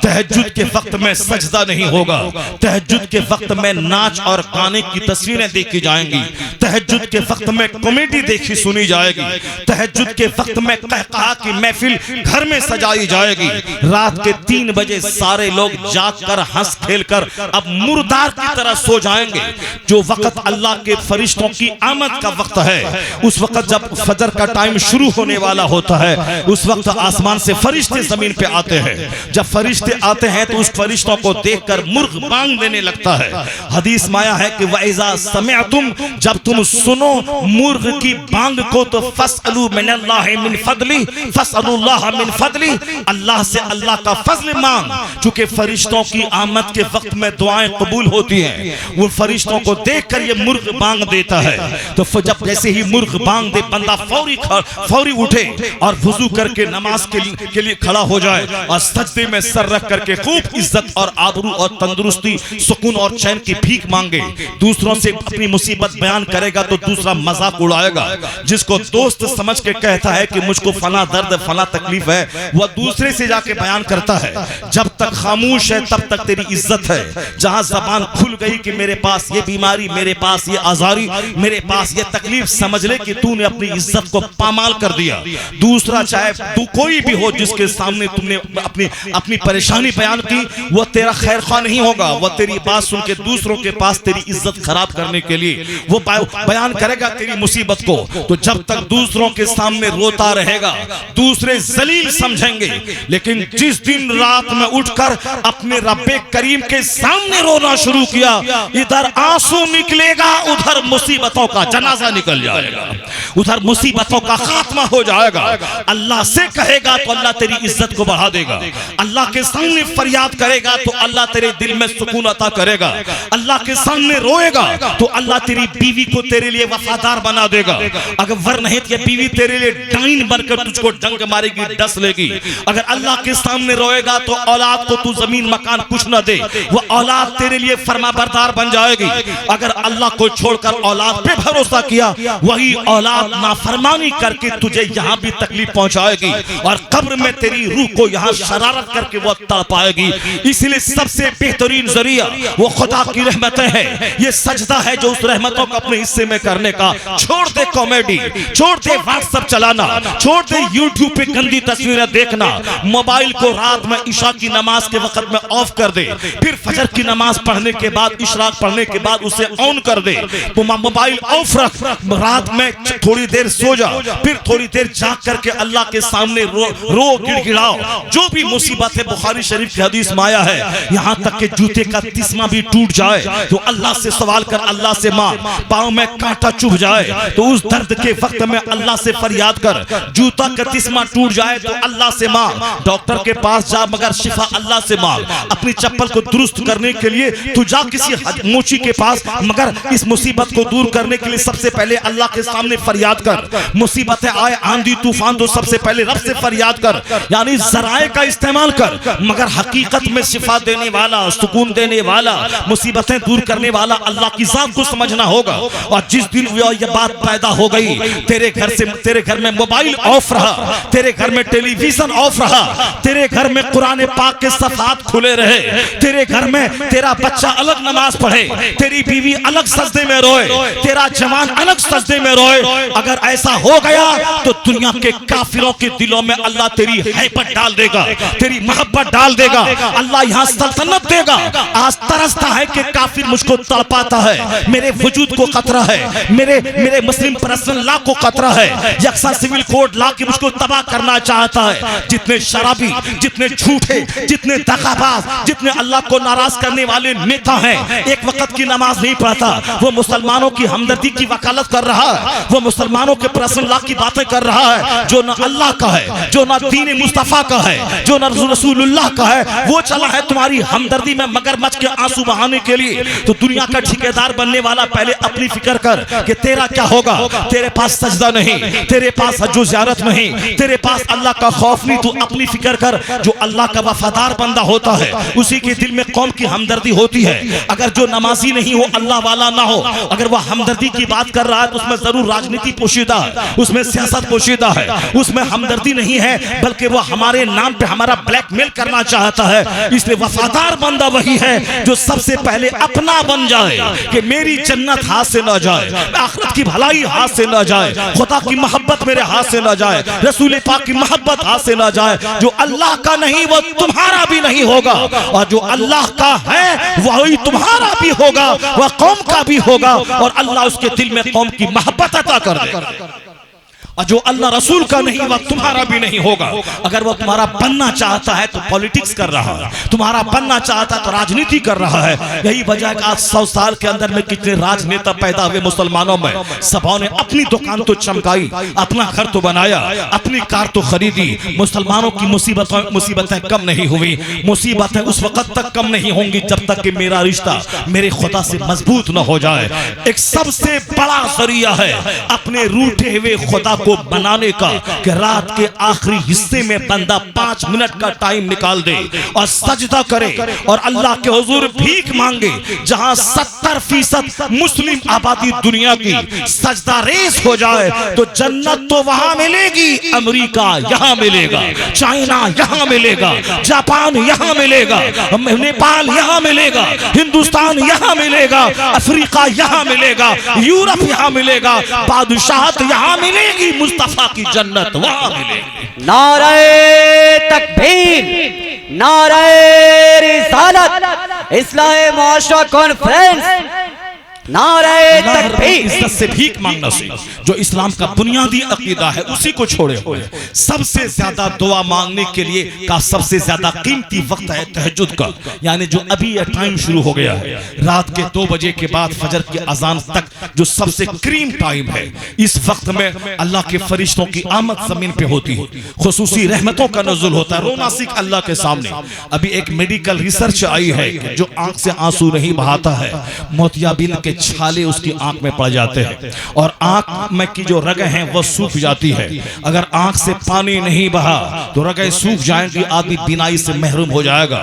तहज्जुद के वक्त में सजदा नहीं होगा, तहज्जुद के वक्त में नाच और गाने की तस्वीरें देखी जाएंगी, तहज्जुद के वक्त में कॉमेडी देखी सुनी जाएगी, तहज्जुद के वक्त में कहकहा की महफिल घर में सजाई जाएगी। रात के 3 बजे सारे लोग जागकर हंस खेलकर अब मुर्दार की तरह सो जाएंगे। जो वक्त अल्लाह के फरिश्तों की आमद का वक्त है, उस वक्त जब फजर का टाइम शुरू होने वाला होता है, उस वक्त आसमान से फरिश्ते जमीन पे आते हैं। जब फरिश्ते आते हैं तो उस फरिश्तों को देखकर मुर्ग बांग देने लगता है। हदीस में आया है कि वइज़ा समिअतुम, जब तुम सुनो मुर्ग की बांग को तो फसअलू मिनल्लाहि मिन फदली, फसअलुल्लाह मिन फदली, अल्लाह से अल्लाह का फजल मांग। चूंकि फरिश्तों की आमद के वक्त में दुआएं कबूल होती हैं, वो फरिश्तों को देखकर ये मुर्ग बांग देता है। तो जब जैसे ही मुर्ग बांग दे, बंदा फौरी उठे और वुजू करके नमाज के लिए खड़ा हो जाए और सजदे में सर रख करके खूब इज्जत और आबरू और तंदुरुस्ती, सुकून और चैन की भीख मांगे। दूसरों से अपनी मुसीबत बयान करेगा तो दूसरा मजाक उड़ाएगा। जिसको दोस्त समझ के कहता है कि मुझको फला दर्द फला तकलीफ है, वह दूसरे से जाके बयान करता है। जब तक खामोश है तब तक तेरी इज्जत है। जहां जबान खुल गई कि मेरे पास ये बीमारी, मेरे पास ये आजारी, मेरे पास ये तकलीफ, समझ ले कि तूने अपनी इज्जत को पामाल कर दिया। दूसरा चाहे तू कोई भी हो जिसके सामने तुमने अपनी परेशानी बयान की, वह तेरा खैर ख्वाह नहीं होगा। वह तेरी बात सुन के दूसरों के पास तेरी इज्जत खराब करने के लिए वो बयान करेगा तेरी मुसीबत को। तो जब तक दूसरों के सामने रोता रहेगा दूसरे जलील समझेंगे, लेकिन जिस दिन रात में उठकर अपने रब्बे करीम के सामने रोना शुरू किया, इधर आंसू निकलेगा, उधर मुसीबतों का जनाजा निकल जाएगा, उधर मुसीबतों का खात्मा हो जाएगा। अल्लाह से कहेगा तो अल्लाह तेरी इज्जत को बढ़ा देगा। अल्लाह के सामने फरियाद करेगा तो अल्लाह तेरे दिल में सुकून अता करेगा। अल्लाह के सामने रोएगा तो अल्लाह तेरी बीवी को तेरे लिए वफादार बना देगा। अगर वरना ये बीवी तेरे लिए डाइन बनकर तुझको डंक मारेगी, डस लेगी। अगर अल्लाह के सामने रोएगा तो औलाद को तू जमीन मकान कुछ न दे, वो औलाद तेरे लिए फरमाबरदार बन जाएगी। अगर अल्लाह को छोड़कर औलाद पे भरोसा किया, वही औलाद नाफरमानी करके तुझे यहाँ भी तकलीफ पहुंचाएगी और कब्र में तेरी रूह को यहाँ शरारत करके वो तड़पाएगी। इसलिए सबसे बेहतरीन जरिया वो खुदा की रहमतें हैं। ये सजदा है जो उस रहमतों को अपने हिस्से में करने का। छोड़ दे कॉमेडी, छोड़ दे व्हाट्सएप चलाना, छोड़ दे यूट्यूब पे गंदी तस्वीरें देखना। मोबाइल को रात में इशा की नमाज के वक्त में ऑफ कर दे, फिर फजर की नमाज पढ़ने के बाद, इशराक पढ़ने के बाद उसे ऑन कर दे। तो मोबाइल ऑफ रख, रात में थोड़ी देर सो जाओ, फिर थोड़ी देर जाग करके अल्लाह के सामने रो गिड़गिड़ाओ। जो भी मुसीबत है, बुखारी शरीफ की हदीस में आया है, यहाँ तक के जूते का तिस्मा भी टूट जाए तो अल्लाह से सवाल कर, अल्लाह से मांग। पाँव में कांटा चुभ जाए तो उस दर्द के वक्त में अल्लाह से फरियाद कर। जूता का तिस्मा टूट जाए तो अल्लाह से मांग। डॉक्टर के पास जा मगर शिफा अल्लाह से मांग। अपनी चप्पल को दुरुस्त करने के लिए तू जा किसी मोची के पास, मगर इस मुसीबत को दूर करने के लिए सबसे पहले अल्लाह के सामने फरियाद कर। मुसीबतें आए, आंधी तूफान, तो सबसे पहले रब से फरियाद कर, यानी जराए का इस्तेमाल कर। मगर हकीकत में शिफा देने वाला, सुकून देने वाला, मुसीबतें दूर करने वाला अल्लाह की जात को समझना होगा। और जिस दिन ये बात पैदा हो गई, तेरे घर में मोबाइल ऑफ रहा, तेरे घर में टेलीविजन ऑफ रहा, तेरे घर में कुरान पाक के सफात खुले रहे, तेरे घर में तेरा बच्चा अलग नमाज पढ़े, तेरी बीवी अलग सजदे में रोए, तेरा जवान अलग सजदे में रोए, अगर ऐसा हो गया तो दुनिया के काफिरों के दिलों में अल्लाह तेरी हैबत डाल देगा, तेरी मोहब्बत डाल देगा। अल्लाह यहाँ सल्तनत देगा। आज तरसता है कि काफिर मुझको तड़पाता है, मेरे वजूद को खतरा है, मेरे मुस्लिम पर्सनल लॉ को खतरा है, यकसा सिविल कोड ला के मुझको तबाह करना चाहता है। जितने शराबी, जितने झूठे, जितने दगाबाज, जितने अल्लाह को नाराज करने वाले नेता हैं, एक वक्त की नमाज नहीं पढ़ता, वो मुसलमानों की हमदर्दी की वकालत कर रहा है, वो मुसलमानों के पर्सनल लॉ की बातें कर रहा है, जो ना अल्लाह का है, जो ना दीन मुस्तफा का है, जो ना रसूलुल्लाह का है, वो चला है तुम्हारी हमदर्दी में मगरमच्छ के आंसू बहाने के लिए। तो दुनिया का ठेकेदार बनने वाला पहले अपनी फिक्र कर कि तेरा क्या होगा। तेरे पास सजदा नहीं, तेरे पास हज्जो ज़ियारत नहीं, तेरे पास अल्लाह का खौफ नहीं, तू अपनी फिक्र कर। जो अल्लाह का वफादार बंदा होता है उसी के दिल में कौम की हमदर्दी होती है। अगर जो नमाजी नहीं हो, अल्लाह वाला ना हो, अगर वह हमदर्दी की बात कर रहा है तो उसमें जरूर राजनीति पोशीदा है, उसमें सियासत पोशीदा है, उसमें हमदर्दी नहीं है, बल्कि वह हमारे नाम पे हमारा ब्लैकमेल करना चाहता है। इसलिए वफादार बंदा वही है जो सबसे पहले अपना बन जाए कि मेरी जन्नत हाथ से ना जाए, आखिरत की भलाई हाथ से ना जाए, खुदा की मोहब्बत मेरे हाथ से ना जाए, रसूल पाक की मोहब्बत हाथ से ना जाए। जो अल्लाह का नहीं वो तुम्हारा भी नहीं होगा, और जो अल्लाह का है वही तुम्हारा भी होगा, वह कौम का भी होगा, और अल्लाह उसके दिल में कौम की मोहब्बत अता कर देगा। और जो अल्लाह रसूल का नहीं वह तुम्हारा भी नहीं होगा। अगर वह तुम्हारा बनना चाहता है तो पॉलिटिक्स कर रहा है, तुम्हारा बनना चाहता है तो राजनीति कर रहा है। यही वजह है कि आज 100 साल के अंदर में कितने राजनेता पैदा हुए मुसलमानों में। सबों ने अपनी दुकान तो चमकाई, अपना घर तो बनाया, अपनी कार तो खरीदी। मुसलमानों की मुसीबतें कम नहीं हुई। मुसीबतें उस वक्त तक कम नहीं होंगी जब तक कि मेरा रिश्ता मेरे खुदा से मजबूत न हो जाए। एक सबसे बड़ा जरिया है अपने रूठे हुए खुदा को बनाने का कि रात के आखिरी हिस्से में बंदा 5 मिनट का टाइम निकाल दे और सजदा करे और अल्लाह के हुजूर भीख मांगे। जहां 70% मुस्लिम आबादी दुनिया की सजदा रेस हो जाए तो जन्नत तो वहां मिलेगी, अमेरिका यहां मिलेगा, चाइना यहां मिलेगा, जापान यहां मिलेगा, नेपाल यहां मिलेगा, हिंदुस्तान यहां मिलेगा, अफ्रीका यहां मिलेगा, यूरोप यहां मिलेगा, बादशाहत यहां मिलेगी, मुस्तफा की जन्नत वहां मिलेगी। नारे तकबीर, नारे रिसालत, इस्लाहे मुआशरा कॉन्फ्रेंस, नारे तकबीर। इज्जत से भीख मांगना से जो इस्लाम का बुनियादी अकीदा है उसी को छोड़े हुए सबसे ज्यादा दुआ मांगने के लिए का सबसे ज्यादा कीमती वक्त है तहज्जुद का, यानी जो अभी यह टाइम शुरू हो गया है रात के 2 बजे के बाद फजर की अजान तक जो सबसे क्रीम टाइम है। इस वक्त में अल्लाह के फरिश्तों की आमद जमीन पे होती है, खुसूसी रहमतों का नज़ुल होता है रोना सीख अल्लाह के सामने। अभी एक मेडिकल रिसर्च आई है कि जो आंख से आंसू नहीं बहाता है मोतियाबिंद के छाले उसकी आंख में पड़ जाते हैं और आंख में की जो रगें हैं वो सूख जाती है। अगर आंख से पानी नहीं बहा तो रगें सूख जाएंगी, आदमी बीनाई से महरूम हो जाएगा।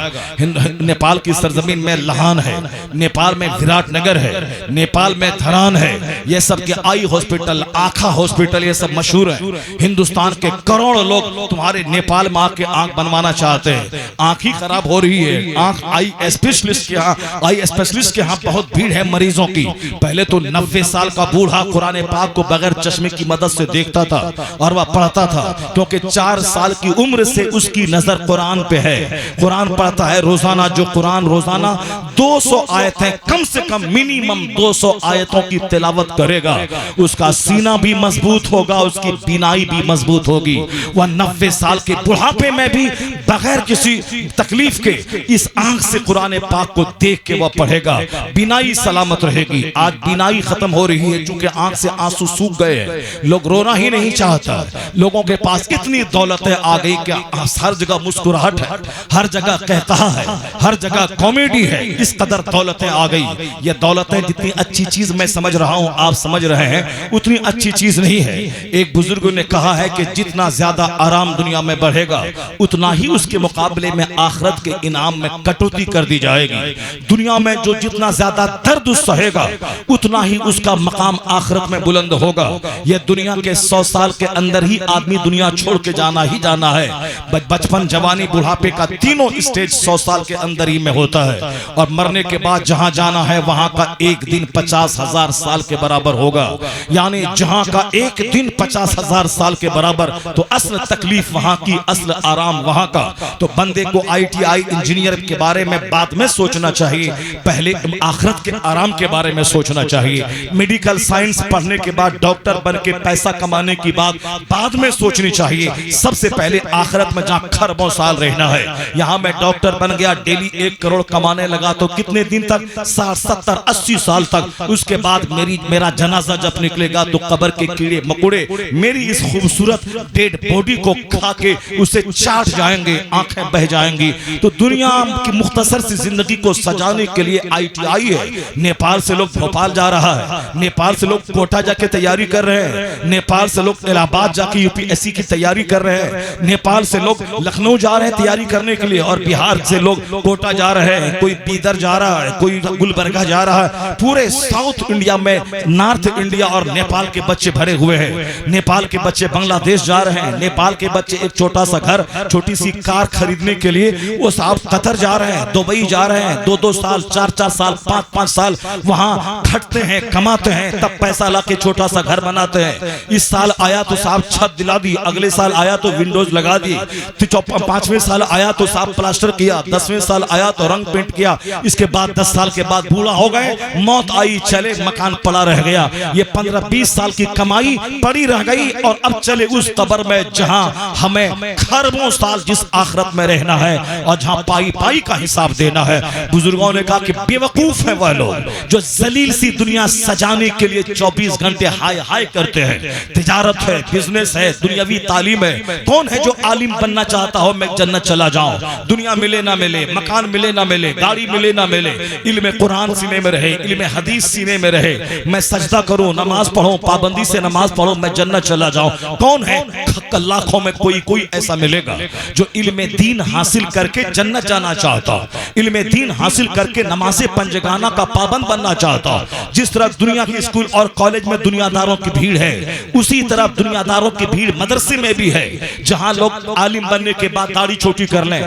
नेपाल की सरजमीन में लहान है, नेपाल में विराटनगर है, नेपाल में धरान है, ये सब के आई हॉस्पिटल, आँखा हॉस्पिटल ये सब मशहूर है। हिंदुस्तान के करोड़ों लोग तुम्हारे नेपाल में आके आंख बनवाना चाहते हैं। आंख ही खराब हो रही है, आंख आई स्पेशलिस्ट के यहाँ बहुत भीड़ है मरीजों की। की। पहले तो 90 साल का बूढ़ा कुरान पाक को बगैर चश्मे की मदद से देखता था और वह पढ़ता था, क्योंकि 4 साल की उम्र से उसकी नजर कुरान पे है। कुरान पढ़ता है रोजाना। जो कुरान रोजाना 200 आयतें, कम से कम मिनिमम 200 आयतों की तिलावत करेगा, उसका सीना भी मजबूत होगा, उसकी बीनाई भी मजबूत होगी। वह 90 साल के बुढ़ापे में भी बगैर किसी तकलीफ के इस आंख से कुरान पाक को देख के वह पढ़ेगा, बीनाई सलामत रहेगी। आज बीनाई खत्म हो रही है, चूंकि आंख से आंसू सूख गए हैं, लोग रोना ही नहीं चाहता। लोगों के पास इतनी दौलतें आ गई कि हर जगह मुस्कुराहट है, हर जगह कहकहा है, हर जगह कॉमेडी है। इस कदर दौलतें आ गई। ये दौलतें जितनी अच्छी चीज मैं समझ रहा हूं, आप समझ रहे हैं, उतनी अच्छी चीज नहीं है। एक बुजुर्ग ने कहा है कि जितना ज्यादा आराम दुनिया में बढ़ेगा, उतना ही उसके मुकाबले में आखिरत के इनाम में कटौती कर दी जाएगी। दुनिया में जो जितना ज्यादा दर्द सहेगा, उतना ही उसका मकाम आखिरत में बुलंद होगा। यह दुनिया के 100 साल के अंदर ही आदमी दुनिया छोड़ के जाना ही जाना है। बचपन, जवानी, बुढ़ापे का तीनों स्टेज 100 साल के अंदर ही में होता है। और मरने के बाद जहां जाना है, वहां का एक दिन 50,000 साल के बराबर होगा। यानी जहां का एक दिन 50,000 साल के बराबर, तो असल तकलीफ वहां की, असल आराम वहां का। तो बंदे को ITI इंजीनियर के बारे में बाद में सोचना चाहिए, पहले आखिरत के आराम के बारे में सोचना चाहिए। मेडिकल साइंस पढ़ने के बाद डॉक्टर बन के पैसा कमाने की बात बाद में सोचनी चाहिए। सबसे पहले आखिरत में जहां खरबों साल रहना है। यहां मैं डॉक्टर बन गया, डेली 1 करोड़ कमाने लगा, तो कितने दिन तक? 60, 70, 80 साल तक। उसके बाद मेरा जनाजा जब निकलेगा तो कब्र के कीड़े मकोड़े मेरी इस खूबसूरत डेड बॉडी को खा के उसे चाट जाएंगे, आंखें बह जाएंगी। तो दुनिया की मुख्तसर सी जिंदगी को सजाने के लिए ITI है। नेपाल से लोग भोपाल जा रहा है, नेपाल से लोग कोटा जाके तैयारी कर रहे हैं, नेपाल से लोग इलाहाबाद जाके UPSC की तैयारी कर रहे हैं, नेपाल से लोग लखनऊ जा रहे हैं तैयारी करने के लिए, और बिहार से लोग कोटा जा रहे हैं, कोई बीदर जा रहा है, कोई गुलबर्गा जा रहा है। पूरे साउथ इंडिया में, नॉर्थ इंडिया और नेपाल के बच्चे भरे हुए हैं। नेपाल के बच्चे बांग्लादेश जा रहे हैं, नेपाल के बच्चे एक छोटा सा घर, छोटी सी कार खरीदने के लिए वो साहब कतर जा रहे हैं, दुबई जा रहे हैं। 2-2 साल, 4-4 साल, 5-5 साल वहां खटते हैं, कमाते हैं, तब पैसा ला के छोटा सा घर बनाते हैं। इस साल आया तो साहब छत दिला दी, अगले साल आया तो विंडोज लगा दी, 5वें साल आया तो साहब प्लास्टर किया, 10वें साल आया तो रंग पेंट किया। इसके बाद 10 साल के बाद बूढ़ा हो गए, मौत आई, चले, मकान पड़ा रह गया। ये 15-20 साल की कमाई पड़ी रह गई, और अब चले उस कब्र में जहां हमें खरबों साल जिस आखिरत में रहना है, और जहां पाई पाई का हिसाब देना है। बुजुर्गों ने कहा कि बेवकूफ है वह लोग जो जलील सी दुनिया सजाने के लिए 24 घंटे हाय हाय करते हैं। तिजारत है, बिजनेस है, दुनियावी तालीम है। कौन है जो आलिम बनना चाहता हो मैं जन्नत चला जाऊं, दुनिया मिले ना मिले, मकान मिले ना मिले, गाड़ी मिले ना मिले, इल्म कुरान सीने में रहे, इल्म हदीस सीने में रहे, मैं सजदा करूं, नमाज पढ़ूं, पाबंदी से नमाज पढ़ूं, मैं जन्नत चला जाऊं। कौन है? लाखों में कोई ऐसा मिलेगा जो इल्म दीन हासिल करके जन्नत जाना चाहता, इल्म दीन हासिल करके नमाज़े पंजगाना का पाबंद बनना चाहता। जिस तरह दुनिया के स्कूल और कॉलेज में दुनियादारों की भीड़ है, उसी तरह दुनियादारों की भीड़ मदरसे में भी है, जहां लोग आलिम बनने के बाद दाढ़ी छोटी कर लें,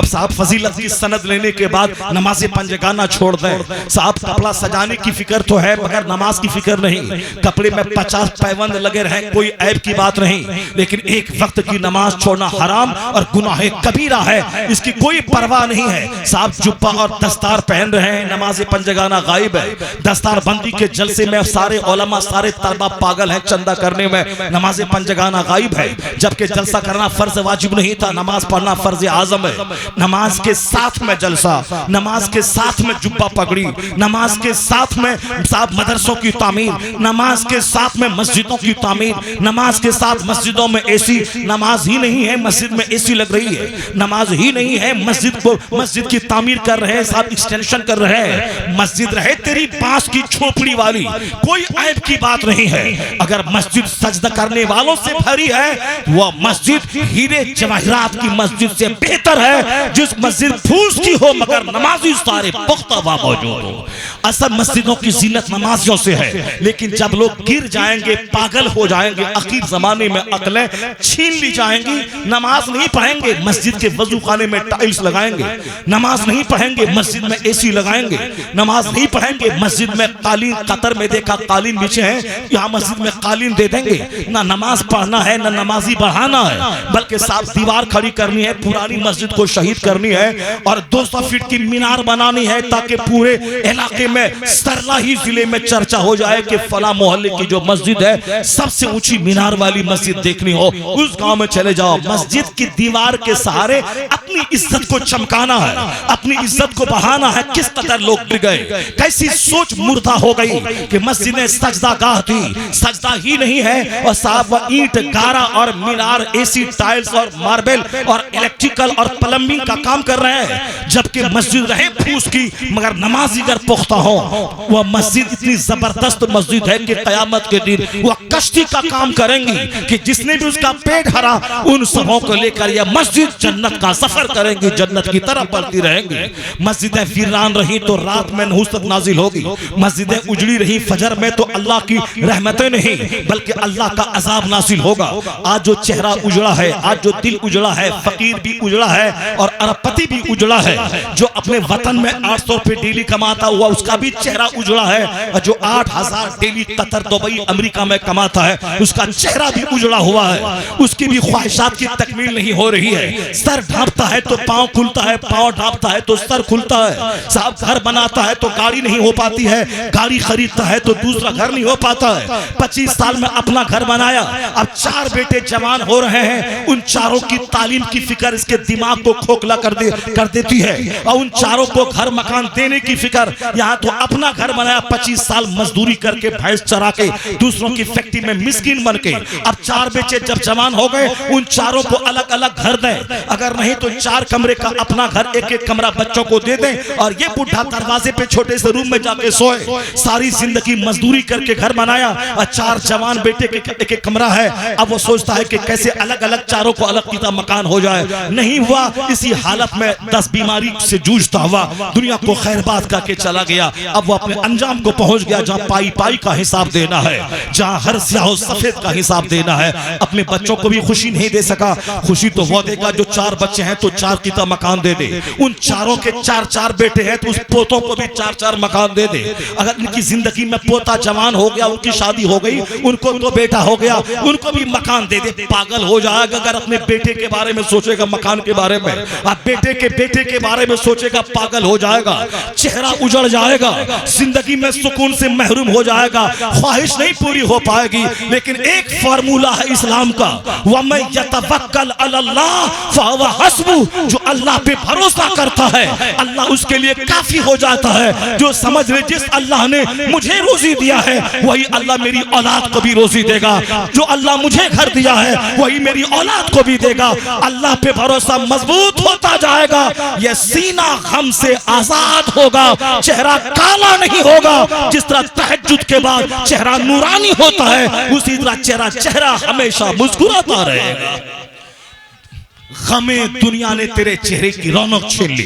साहब फजीलत की सनद लेने के बाद नमाज़े पंजगाना छोड़ दें। साहब कपड़ा सजाने की फिक्र तो है, मगर नमाज की फिक्र नहीं। कपड़े में 50 पैबंद लगे रहे, कोई ऐब की बात नहीं, लेकिन एक वक्त की नमाज छोड़ना हराम और गुनाह कबीरा है, इसकी कोई परवाह नहीं है। साहब जुब्बा और दस्तार पहन रहे हैं, नमाज पंजगाना गायब है। दस्तार बंदी के जलसे में सारे उलमा, सारे तलबा पागल हैं चंदा करने में, नमाज पंजगाना गायब है। जबकि जलसा करना फर्ज वाजिब नहीं था, नमाज पढ़ना फर्ज आजम है। नमाज के साथ में जलसा, नमाज के साथ में जुब्बा पगड़ी, नमाज के साथ में साहब मदरसों की तामीर, नमाज के साथ में मस्जिदों की तामीर, नमाज के साथ मस्जिदों में एसी। नमाज ही नहीं है, मस्जिद में एसी लग रही है। नमाज ही नहीं है, मस्जिद की तामीर कर रहे हैं साहब, एक्सटेंशन कर रहे हैं। मस्जिद रहे तेरी बांस की झोपड़ी वाली, कोई ऐब की बात नहीं है। अगर मस्जिद सजदा करने वालों से भरी है, वह मस्जिद हीरे जवाहरात की मस्जिद से बेहतर है, जिस मस्जिद फूस की हो मगर नमाजी सारे पुख्ता मौजूद हो। असल मस्जिदों की जीनत नमाजियों से है, लेकिन जब लोग गिर जाएंगे, पागल हो जाएंगे, आखिर जमाने में अकलें छीन ली जाएंगी, नमाज नहीं पढ़ेंगे, मस्जिद के वजू खाने में टाइल्स लगाएंगे, नमाज नहीं पढ़ेंगे, मस्जिद में एसी लगाएंगे, नमाज नहीं पढ़ेंगे, मस्जिद में कालीन, कतर में देखा कालीन बिछे हैं, यहाँ मस्जिद में कालीन दे देंगे। ना नमाज पढ़ना है, ना नमाजी बढ़ाना है, बल्कि साफ दीवार खड़ी करनी है, पुरानी मस्जिद को शहीद करनी है और 200 फीट की मीनार बनानी है, ताकि पूरे इलाके में, सरलाही जिले में चर्चा हो जाए कि फला मोहल्ले की जो मस्जिद है सबसे ऊंची मीनार वाली मस्जिद देखनी हो, उस गांव में चले जाओ। मस्जिद की दीवार के सहारे अपनी इज्जत को चमकाना है, अपनी इज्जत को बढ़ाना है। किस कदर लोग गिर गए, कैसी सोच मुर्दा हो गई कि मस्जिदें सजदा गाह थी, सजदा ही नहीं है, और साहब ईंट गारा और मीनार, एसी, टाइल्स और मार्बल और इलेक्ट्रिकल और प्लम्बिंग का काम कर रहे हैं, जबकि मस्जिद रहे फूस की, मगर नमाजी अगर पुख्ता हो, वह मस्जिद इतनी जबरदस्त मस्जिद है कि कयामत के दिन वह कश्ती का काम करेंगी कि जिसने भी उसका पेट भरा, उन सबों को लेकर यह मस्जिद जन्नत का सफर करेंगी, जन्नत की तरफ बढ़ती रहेंगी। मस्जिदें वीरान रही तो रात में नहुसत नाजिल होगी, मस्जिदें उजड़ी रही फजर में तो अल्लाह की रहमतें नहीं बल्कि अल्लाह का अजाब नासिल होगा। आज जो चेहरा उजड़ा है, आज जो दिल उजड़ा है, फकीर भी उजड़ा है और अरबपति भी उजड़ा है। जो अपने वतन में 800 रुपए डेली कमाता हुआ, उसका भी चेहरा उजड़ा है, और जो 8000 डेली कतर, दुबई, अमेरिका में कमाता है, उसका चेहरा भी उजड़ा हुआ है, उसकी भी ख्वाहिशात की तकमील नहीं हो रही है। सर ढांपता है तो पांव खुलता है, पांव ढांपता है तो सर खुलता है। साहब घर बनाता है तो गाड़ी नहीं हो पाती है, गाड़ी खरीदता है तो दूसरा घर नहीं हो पाता है। 25 साल में अपना घर बनाया, अब 4 बेटे जवान हो रहे हैं, उन चारों की तालीम की फिक्र इसके दिमाग को खोखला कर देती है, और उन चारों को घर मकान देने की फिक्र। यहाँ तो अपना घर बनाया, 25 साल मजदूरी करके, भैंस चरा के, दूसरों की फैक्ट्री में मिस्किन बन के। अब 4 बेटे जब जवान हो गए, उन चारों को अलग अलग घर दें, अगर नहीं तो 4 कमरे का अपना घर, एक एक कमरा बच्चों को दे दें, और ये बुढ़ा दरवाजे पे छोटे से रूम में जाके सोए। सारी जिंदगी मजदूरी करके घर बनाया, और 4 जवान बेटे के एक एक कमरा है। अब वो सोचता है कि कैसे अलग अलग चारों को अलग किता मकान हो जाए, नहीं हुआ। इसी हालत में 10 बीमारी से जूझता हुआ दुनिया को खैरबाद करके चला गया। अब वो अपने अंजाम को पहुंच गया, जहां पाई पाई का हिसाब देना है, जहां हर स्याह सफेद का हिसाब देना है। अपने बच्चों को भी खुशी नहीं दे सका, खुशी तो वो देगा जो 4 बच्चे हैं तो 4 किता मकान दे दे। उन चारों के 4-4 बेटे हैं तो उस पोतों को भी 4-4 मकान दे दे। अगर इनकी जिंदगी में पोता जवान हो गया, उनकी शादी हो गई, उनको तो बेटा हो गया, उनको भी मकान दे दे। पागल हो जाएगा अगर अपने बेटे के बारे में सोचेगा, मकान के बारे में, अब बेटे के बारे में सोचेगा, पागल हो जाएगा, चेहरा उजड़ जाएगा, जिंदगी में सुकून से महरूम हो जाएगा, ख्वाहिश नहीं पूरी हो पाएगी। लेकिन एक फार्मूला है इस्लाम का, वमन यतवक्कल अलल्लाह फहुवा हस्बुह, जो अल्लाह पे भरोसा करता है अल्लाह उसके लिए काफी हो जाता है। जो समझ ले जिस अल्लाह ने मुझे रोजी दिया है वही अल्लाह मेरी औलाद को भी रोजी देगा, जो अल्लाह मुझे घर दिया है वही मेरी औलाद को भी देगा। अल्लाह पे भरोसा मजबूत होता जाएगा, यह सीना गम से आजाद होगा, चेहरा काला नहीं होगा। जिस तरह तहज्जुद के बाद चेहरा नूरानी होता है, उसी तरह चेहरा हमेशा मुस्कुराता रहेगा। गमे दुनिया ने तेरे चेहरे की रौनक छीन ली,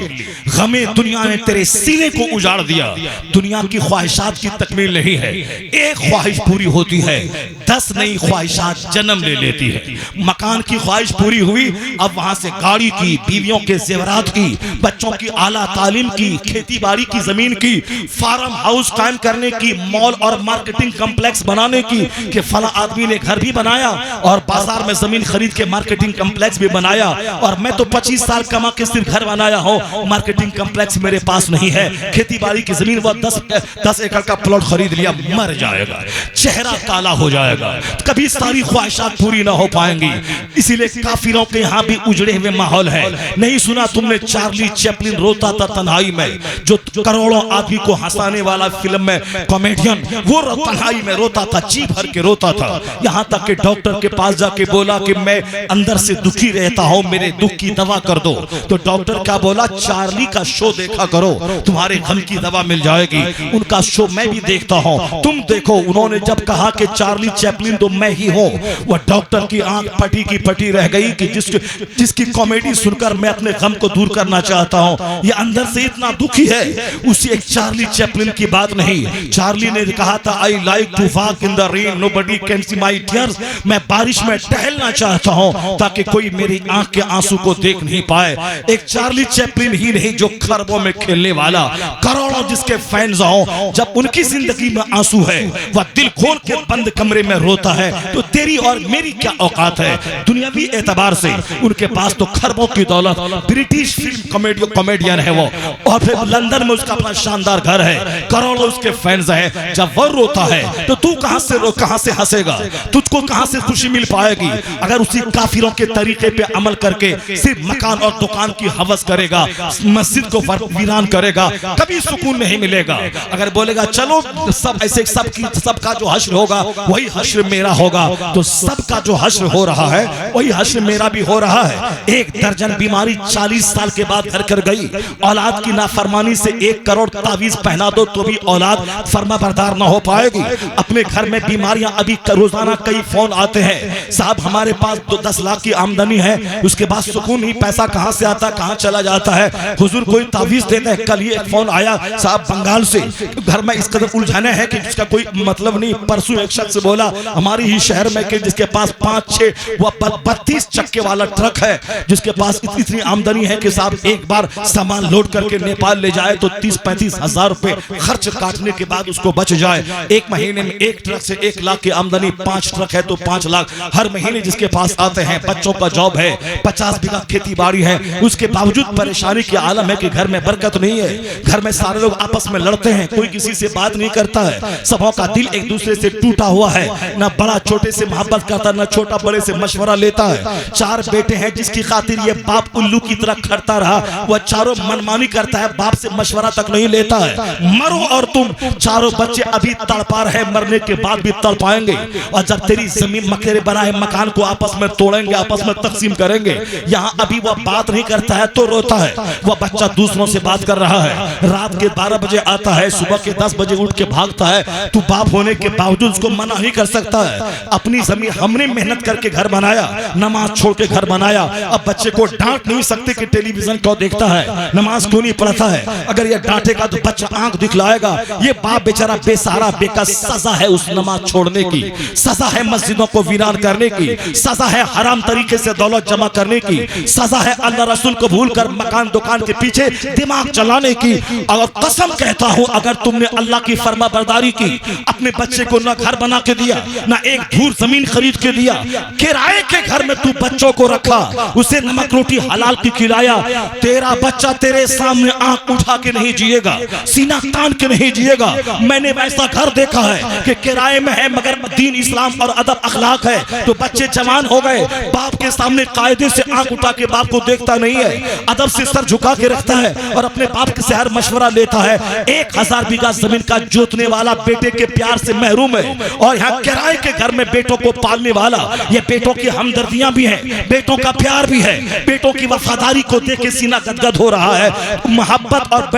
गमे दुनिया ने तेरे सीने को उजाड़ दिया। दुनिया की ख्वाहिशात की तकमील नहीं है, एक ख्वाहिश पूरी होती है, 10 नई ख्वाहिशात जन्म ले लेती है। मकान की ख्वाहिश पूरी हुई, अब वहां से गाड़ी की, बीवियों के जेवरात की, बच्चों की आला तालीम की, खेती बाड़ी की जमीन की, फार्म हाउस कायम करने की, मॉल और मार्केटिंग कम्प्लेक्स बनाने की, कि फला आदमी ने घर भी बनाया और बाजार में जमीन खरीद के मार्केटिंग कम्प्लेक्स भी बनाया, और मैं तो 25 साल कमा के सिर्फ घर बनाया हूं, मार्केटिंग कम्प्लेक्स मेरे पास नहीं है, खेती बाड़ी की जमीन वो 10 एकड़ का प्लॉट खरीद लिया, मर जाएगा, चेहरा काला हो जाएगा, कभी सारी ख्वाहिशात पूरी ना हो पाएंगी। इसीलिए काफिरों के यहाँ भी उजड़े हुए माहौल है। नहीं सुना तुमने चार्ली चैपलिन रोता था तन्हाई में, जो करोड़ों आदमी को हंसाने वाला फिल्म में कॉमेडियन, वो तन्हाई में रोता था, जी भर के रोता था। यहाँ तक कि डॉक्टर के पास जाके बोला कि मैं अंदर से दुखी रहता हूँ, मेरे दुख की दवा कर दो। तो डॉक्टर क्या बोला, चार्ली का शो देखा करो, तुम्हारे गम की दवा मिल जाएगी। उनका शो मैं भी देखता हूँ, तुम देखो। उन्होंने जब कहा कि चार्ली चैपलिन तो मैं ही हूँ, वह डॉक्टर की आंख फटी की फटी रह गई कि जिसकी कॉमेडी सुनकर मैं अपने गम को दूर करना चाहता हूँ, ये अंदर से इतना दुखी है। उसी एक चार्ली चैपलिन की बात नहीं, चार्ली ने कहा था I like to walk in the rain nobody can see my tears, मैं बारिश में टहलना चाहता हूँ ताकि कोई मेरी आंख के आंसू को देख नहीं पाए। एक चार्ली चैपलिन ही नहीं जो खरबों में खेलने वाला, करोड़ों जिसके फैंस हो, जब उनकी जिंदगी में आंसू है वह दिल खोल के बंद कमरे में रोता है, तो तेरी और मेरी क्या औकात है। दुनियावी एतबार से उनके पास तो खरबों की दौलत, ब्रिटिश फिल्म कॉमेडियन है वो, और फिर लंदन में उसका अपना शानदार घर है, करोड़ों उसके फैंस हैं। जब वो रोता है तो तू कहां से हंसेगा, तुझको कहां से खुशी मिल पाएगी। अगर उसी काफिरों के तरीके पे अमल करके सिर्फ मकान और दुकान की हवस करेगा, मस्जिद को वीरान करेगा, कभी सुकून नहीं मिलेगा। अगर बोलेगा चलो सब ऐसे सबका जो हश्र होगा वही हश्र मेरा होगा, तो सबका जो हश्र हो रहा है वही हश्र मेरा भी हो रहा है। एक दर्जन बीमारी 40 साल के बाद घर कर गई। औलाद की नाफरमानी से 1 करोड़ तावीज पहना दो तो भी औलाद फर्मा बरदार ना हो पाएगी। अपने घर में बीमारियां, अभी रोजाना कई फोन आते हैं, साहब हमारे पास तो 10 लाख की आमदनी है, उसके बाद सुकून ही, पैसा कहां से आता कहां चला जाता है, हुजूर कोई तावीज देता है। कल ये एक फोन आया साहब बंगाल से, घर में इस कदर उलझाने हैं कि जिसका कोई मतलब नहीं। परसों एक शख्स बोला हमारे ही शहर में कि जिसके पास 5-6 व 32 चक्के वाला ट्रक है, जिसके पास इतनी आमदनी है कि साहब एक बार सामान लोड करके नेपाल ले जाए तो 30-35 हजार रुपए खर्च काटने के बाद उसको बच जाए। एक महीने में एक ट्रक से 1 लाख की आमदनी, 5 ट्रक है तो 5 लाख हर महीने जिसके पास आते हैं। बच्चों का जॉब है, 50 बीघा खेती बाड़ी है, उसके बावजूद परेशानी की आलम है कि घर में बरकत नहीं है। घर में सारे लोग आपस में लड़ते हैं, कोई किसी से बात नहीं करता है, सबों का दिल एक दूसरे से टूटा हुआ है, ना बड़ा छोटे से मोहब्बत करता, ना छोटा बड़े से मशवरा लेता है। 4 बेटे हैं जिसकी खातिर ये बाप उल्लू की तरह खड़ता रहा, वह चारों मनमानी करता है, बाप से मशवरा तक नहीं लेता है। मरो और तुम, चारों बच्चे अभी तड़पा रहे, मरने के बाद भी तड़पाएंगे। और जब तेरी जमीन मकेरे बनाए मकान को आपस में तोड़ेंगे, आपस में तकसीम करेंगे, यहाँ अभी वह बात नहीं करता है तो रोता है। वह बच्चा दूसरों से बात कर रहा है, रात के 12 बजे आता है, सुबह के 10 बजे उठ के भागता है, तू बाप होने के बावजूद उसको मना नहीं कर सकता है। अपनी जमीन हमने मेहनत करके घर बनाया, नमाज छोड़ के घर बनाया, अब बच्चे को डांट नहीं सकते कि टेलीविजन क्यों देखता है, नमाज क्यों नहीं पढ़ता है। अगर ये डांटेगा तो बच्चा आंख दिखलाएगा। ये बाप बेचारा बेसहारा बेकस, सजा है उस नमाज छोड़ने की, सजा है मस्जिदों को वीरान करने की, सजा है हराम तरीके से दौलत जमा करने की, सजा है अल्लाह रसूल को भूलकर मकान दुकान के पीछे दिमाग चलाने की। और कसम कहता हूं अगर तुमने अल्लाह की फर्मा बरदारी की, अपने बच्चे को ना घर बना के दिया, ना एक धूर जमीन खरीद के दिया, किराए के घर में तू बच्चों को रखा, उसे नमक रोटी हलाल की खिलाया, तेरा बच्चा तेरे सामने आंख उठा के नहीं जिएगा, सीना तान के नहीं जिएगा। मैंने वैसा घर देखा है कि किराए में है मगर दीन इस्लाम और अदब अखलाक है, तो बच्चे जवान हो गए, बाप के सामने कायदे से आंख उठा के बाप को देखता नहीं है, अदब से सर झुका के रखता है और अपने बाप के से हर मशवरा लेता है। 1000 बीघा जमीन का जोतने वाला बेटे के प्यार से महरूम है, और यहाँ किराए के घर में बेटों को पालने वाला, ये बेटों की हमदर्दियां भी हैं, बेटों का प्यार भी है, बेटों की वफादारी को देख के सीना गदगद हो रहा है। मोहब्बत और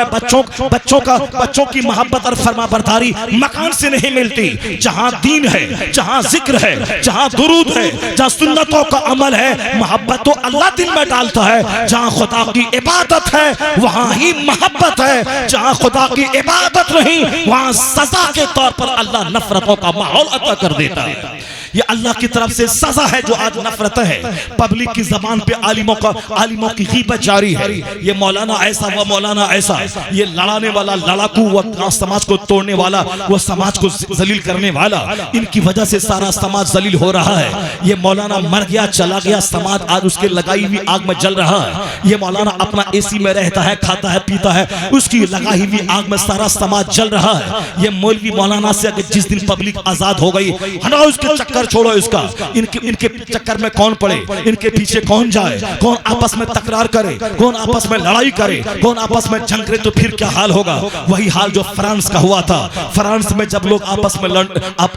बच्चों की मोहब्बत और फरमाबरदारी मकान से नहीं मिलती। जहां दीन है, जहां जिक्र है, जहां दुरूद है, जहां सुन्नतों का अमल है, मोहब्बत तो अल्लाह दिल में डालता है। जहां खुदा की इबादत है वहां ही मोहब्बत है, जहां खुदा की इबादत नहीं वहां सजा के तौर पर अल्लाह नफरतों का माहौल अता कर देता है। ये अल्लाह की तरफ से सजा है जो आज नफरत है। पब्लिक की जबान पे आलिमों की गीबत जारी है, ये मौलाना ऐसा, वो मौलाना ऐसा, ये लड़ाने वाला लड़ाकू, वो समाज को तोड़ने वाला, वो समाज को जलील करने वाला, इनकी वजह से सारा समाज जलील हो रहा है। ये मौलाना मर गया, चला गया, समाज आज उसके लगाई हुई आग में जल रहा है। ये मौलाना अपना एसी में रहता है, खाता है, पीता है, उसकी लगाई हुई आग में सारा समाज जल रहा है। ये मौलवी मौलाना से अगर जिस दिन पब्लिक आजाद हो गई, हटा उसके चक्कर चक्कर छोड़ो इसका, इनके चक्कर में कौन पड़े, इनके पीछे कौन जाए, कौन आपस में तकरार करे, कौन आपस में लड़ाई करे, कौन आपस में जंग करे, तो फिर क्या हाल होगा। वही हाल जो फ्रांस का हुआ था। फ्रांस में जब लोग आपस में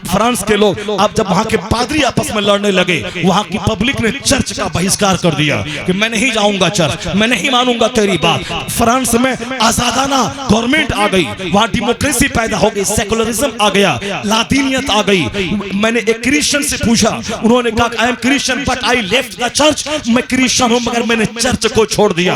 फ्रांस के लोग अब जब वहां के पादरी आपस में लड़ने लगे, वहां की पब्लिक ने चर्च का बहिष्कार कर दिया कि मैं नहीं जाऊंगा चर्च, मैं नहीं मानूंगा तेरी बात। फ्रांस में आजादाना गवर्नमेंट आ गई, वहां डेमोक्रेसी पैदा हो गई, सेकुलरिज्म आ गया, लादीनियत आ गई। मैंने एक क्रिश्चियन से पूछा, उन्होंने कहा I am Christian but I left the church, मैं क्रिश्चियन हूं मगर मैंने चर्च को छोड़ दिया।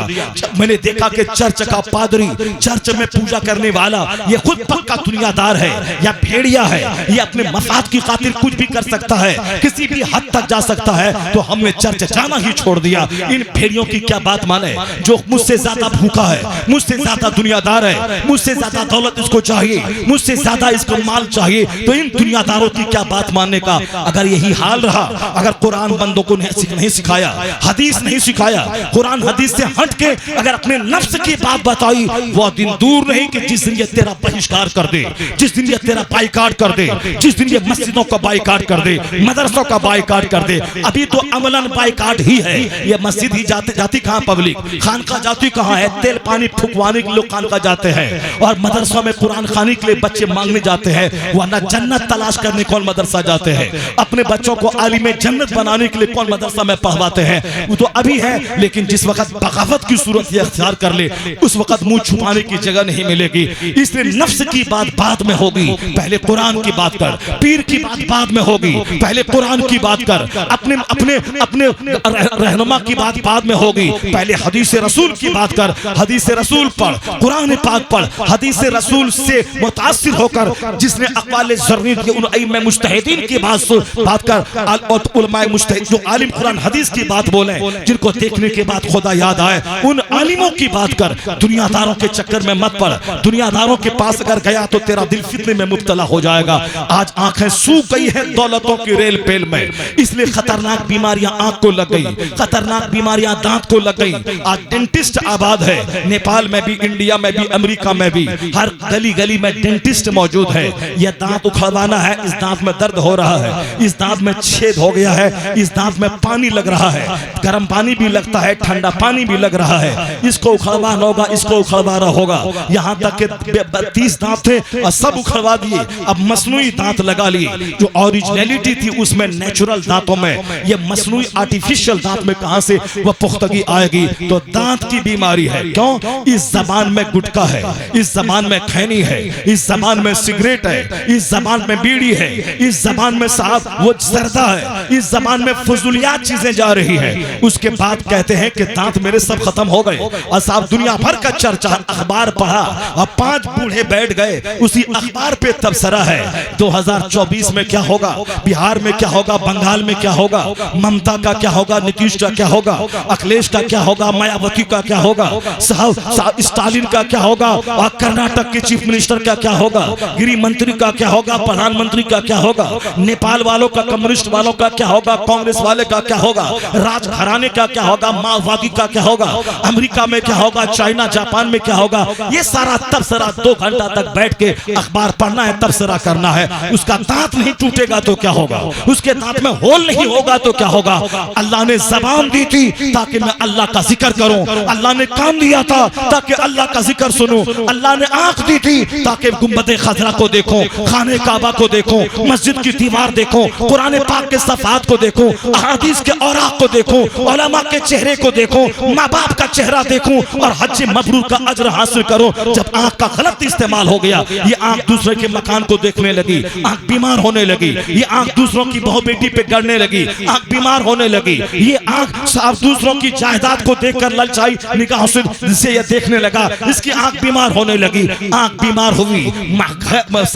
मैंने देखा कि चर्च का पादरी, चर्च में पूजा करने वाला, ये खुद पक्का दुनियादार है या भेड़िया है, ये अपने मफाद की खातिर कुछ भी कर सकता है, किसी भी हद तक जा सकता है, तो हमने चर्च जाना ही छोड़ दिया। इन भेड़ियों की क्या बात माने, जो मुझसे ज्यादा भूखा है, मुझसे ज्यादा दुनियादार है, मुझसे ज्यादा दौलत इसको चाहिए, मुझसे ज्यादा इसको माल चाहिए, तो इन दुनियादारों की क्या बात मानने का। अगर यही हाल रहा, अगर कुरान बंदों को नहीं सिखाया, हदीस नहीं सिखाया, कुरान हदीस से हट के अगर अपने नफ्स की बात बताई, वो दिन दूर नहीं कि जिस दिन ये तेरा बहिष्कार कर दे, जिस दिन ये तेरा बाइकाट कर दे, जिस दिन ये मस्जिदों का बाइकाट कर दे, मदरसों का बाइकाट कर दे। अभी तो अमलन बाइकाट ही है, ये मस्जिद ही जाती कहां पब्लिक, खानका जाती कहां है, तेल पानी फुकवाने के लोग खानका जाते हैं, और मदरसों में कुरान खाने के लिए बच्चे मांगने जाते हैं, वरना जन्नत तलाश करने कौन मदरसा जाते हैं, अपने बच्चों को आलिम जन्नत बनाने के लिए कौन मदरसा में पढ़वाते हैं। वो तो अभी है, लेकिन जिस वक्त बगावत की सूरत ये अख्तियार कर ले, उस वक्त मुंह छुपाने की जगह नहीं मिलेगी। इसलिए नफ्स की बात बाद में होगी, पहले कुरान की बात कर, पीर की बात बाद में होगी, पहले कुरान की बात कर, अपने अपने अपने रहनुमा की बात बाद में होगी, पहले हदीस रसूल की बात कर, हदीस रसूल पढ़, कुरान पाक पढ़, हदीस रसूल से मुतासिर होकर जिसने अक़वाल ज़रूरी के उन इमाम मुज्तहिदीन की बात कर, और उलमाए मुज्तहिद जो आलिम कुरान हदीस की बात बोले, जिनको देखने के बाद खुदा याद आए, उन आलिमों की बात कर। दुनियादारों के चक्कर में मत पड़, दुनियादारों के पास अगर गया तो तेरा दिल फितने में मुब्तला हो जाएगा। आज आंखें सूख गई हैं दौलतों की रेल पेल में, इसलिए खतरनाक बीमारियां आंख को लग गई, खतरनाक बीमारियां दांत को लग गई। आज डेंटिस्ट आबाद है, नेपाल में भी, इंडिया में भी, अमेरिका में भी, हर गली गली में डेंटिस्ट मौजूद है। यह दांत उखड़वाना है, इस दांत में दर्द हो रहा है, इस दांत में छेद हो गया है, इस दांत में पानी लग रहा है, गर्म पानी भी लगता है, ठंडा पानी भी लग रहा है, इसको उखड़वाना होगा, इसको उखड़वाना होगा। यहाँ तक के 30 दांत थे और सब उखड़वा दिए, अब मसनूई दांत लगा लिए। जो ओरिजिनलिटी थी उसमें, नेचुरल दांतों में, ये मसनूई आर्टिफिशियल दांत में कहां से वह पुख्तगी आएगी। तो दांत की बीमारी है, क्यों? इस जबान में गुटखा है, इस जबान में खैनी है, इस जबान में सिगरेट है, इस जबान में बीड़ी है, इस जबान में साहब वो जर्दा है, इस जबान में फजूलियात चीजें जा रही है। उसके बाद कहते हैं कि दांत मेरे सब खत्म हो गए, और साहब दुनिया भर का चर्चा, अखबार पढ़ा और 5 बूढ़े बैठ गए, उसी अखबार पे तबसरा है 2024 में क्या होगा, बिहार में क्या होगा, बंगाल में क्या होगा, ममता का क्या होगा, नीतीश का क्या होगा, अखिलेश का क्या होगा, मायावती का क्या होगा, साहब स्टालिन का क्या होगा, और कर्नाटक के चीफ मिनिस्टर का क्या होगा, गृह मंत्री का क्या होगा, प्रधानमंत्री का क्या होगा, नेपाल वालों का, कम्युनिस्ट वालों का क्या होगा, कांग्रेस वाले का क्या होगा, राजघराने का क्या होगा, माओवादी का क्या होगा, अमेरिका में क्या होगा, चाइना जापान में क्या होगा। ये सारा तबसरा 2 घंटा तक बैठ के अखबार पढ़ना है, तबसरा करना है। उसका दांत नहीं टूटेगा तो क्या होगा, उसके दांत में होल नहीं होगा तो क्या होगा। अल्लाह ने ज़बान दी थी ताकि मैं अल्लाह का जिक्र करूं, अल्लाह ने कान दिया था ताकि अल्लाह का जिक्र सुनूं, अल्लाह ने आंख दी थी ताकि गुंबद खजरा को देखूं, खाने काबा को देखूं, मस्जिद की दीवार देखूं, कुरान पाक के सफ़ात को देखूं, अहादीस के औराक को देखूं, उलमा के चेहरे को देखूं, माँ बाप का चेहरा देखूं, और हज मबरूर का अजर हासिल करूं। जब आंख का गलत इस्तेमाल हो गया, ये आंख दूसरे के मकान को देखने लगी, आंख बीमार होने लगी, ये आंख दूसरों की बहू बेटी पे गड़ने लगी, आंख बीमार होने लगी, ये आंख साफ दूसरों की जायदाद को देखकर ललचाई निगाहों से ये देखने लगा, इसकी आंख बीमार होने लगी, आंख बीमार हुई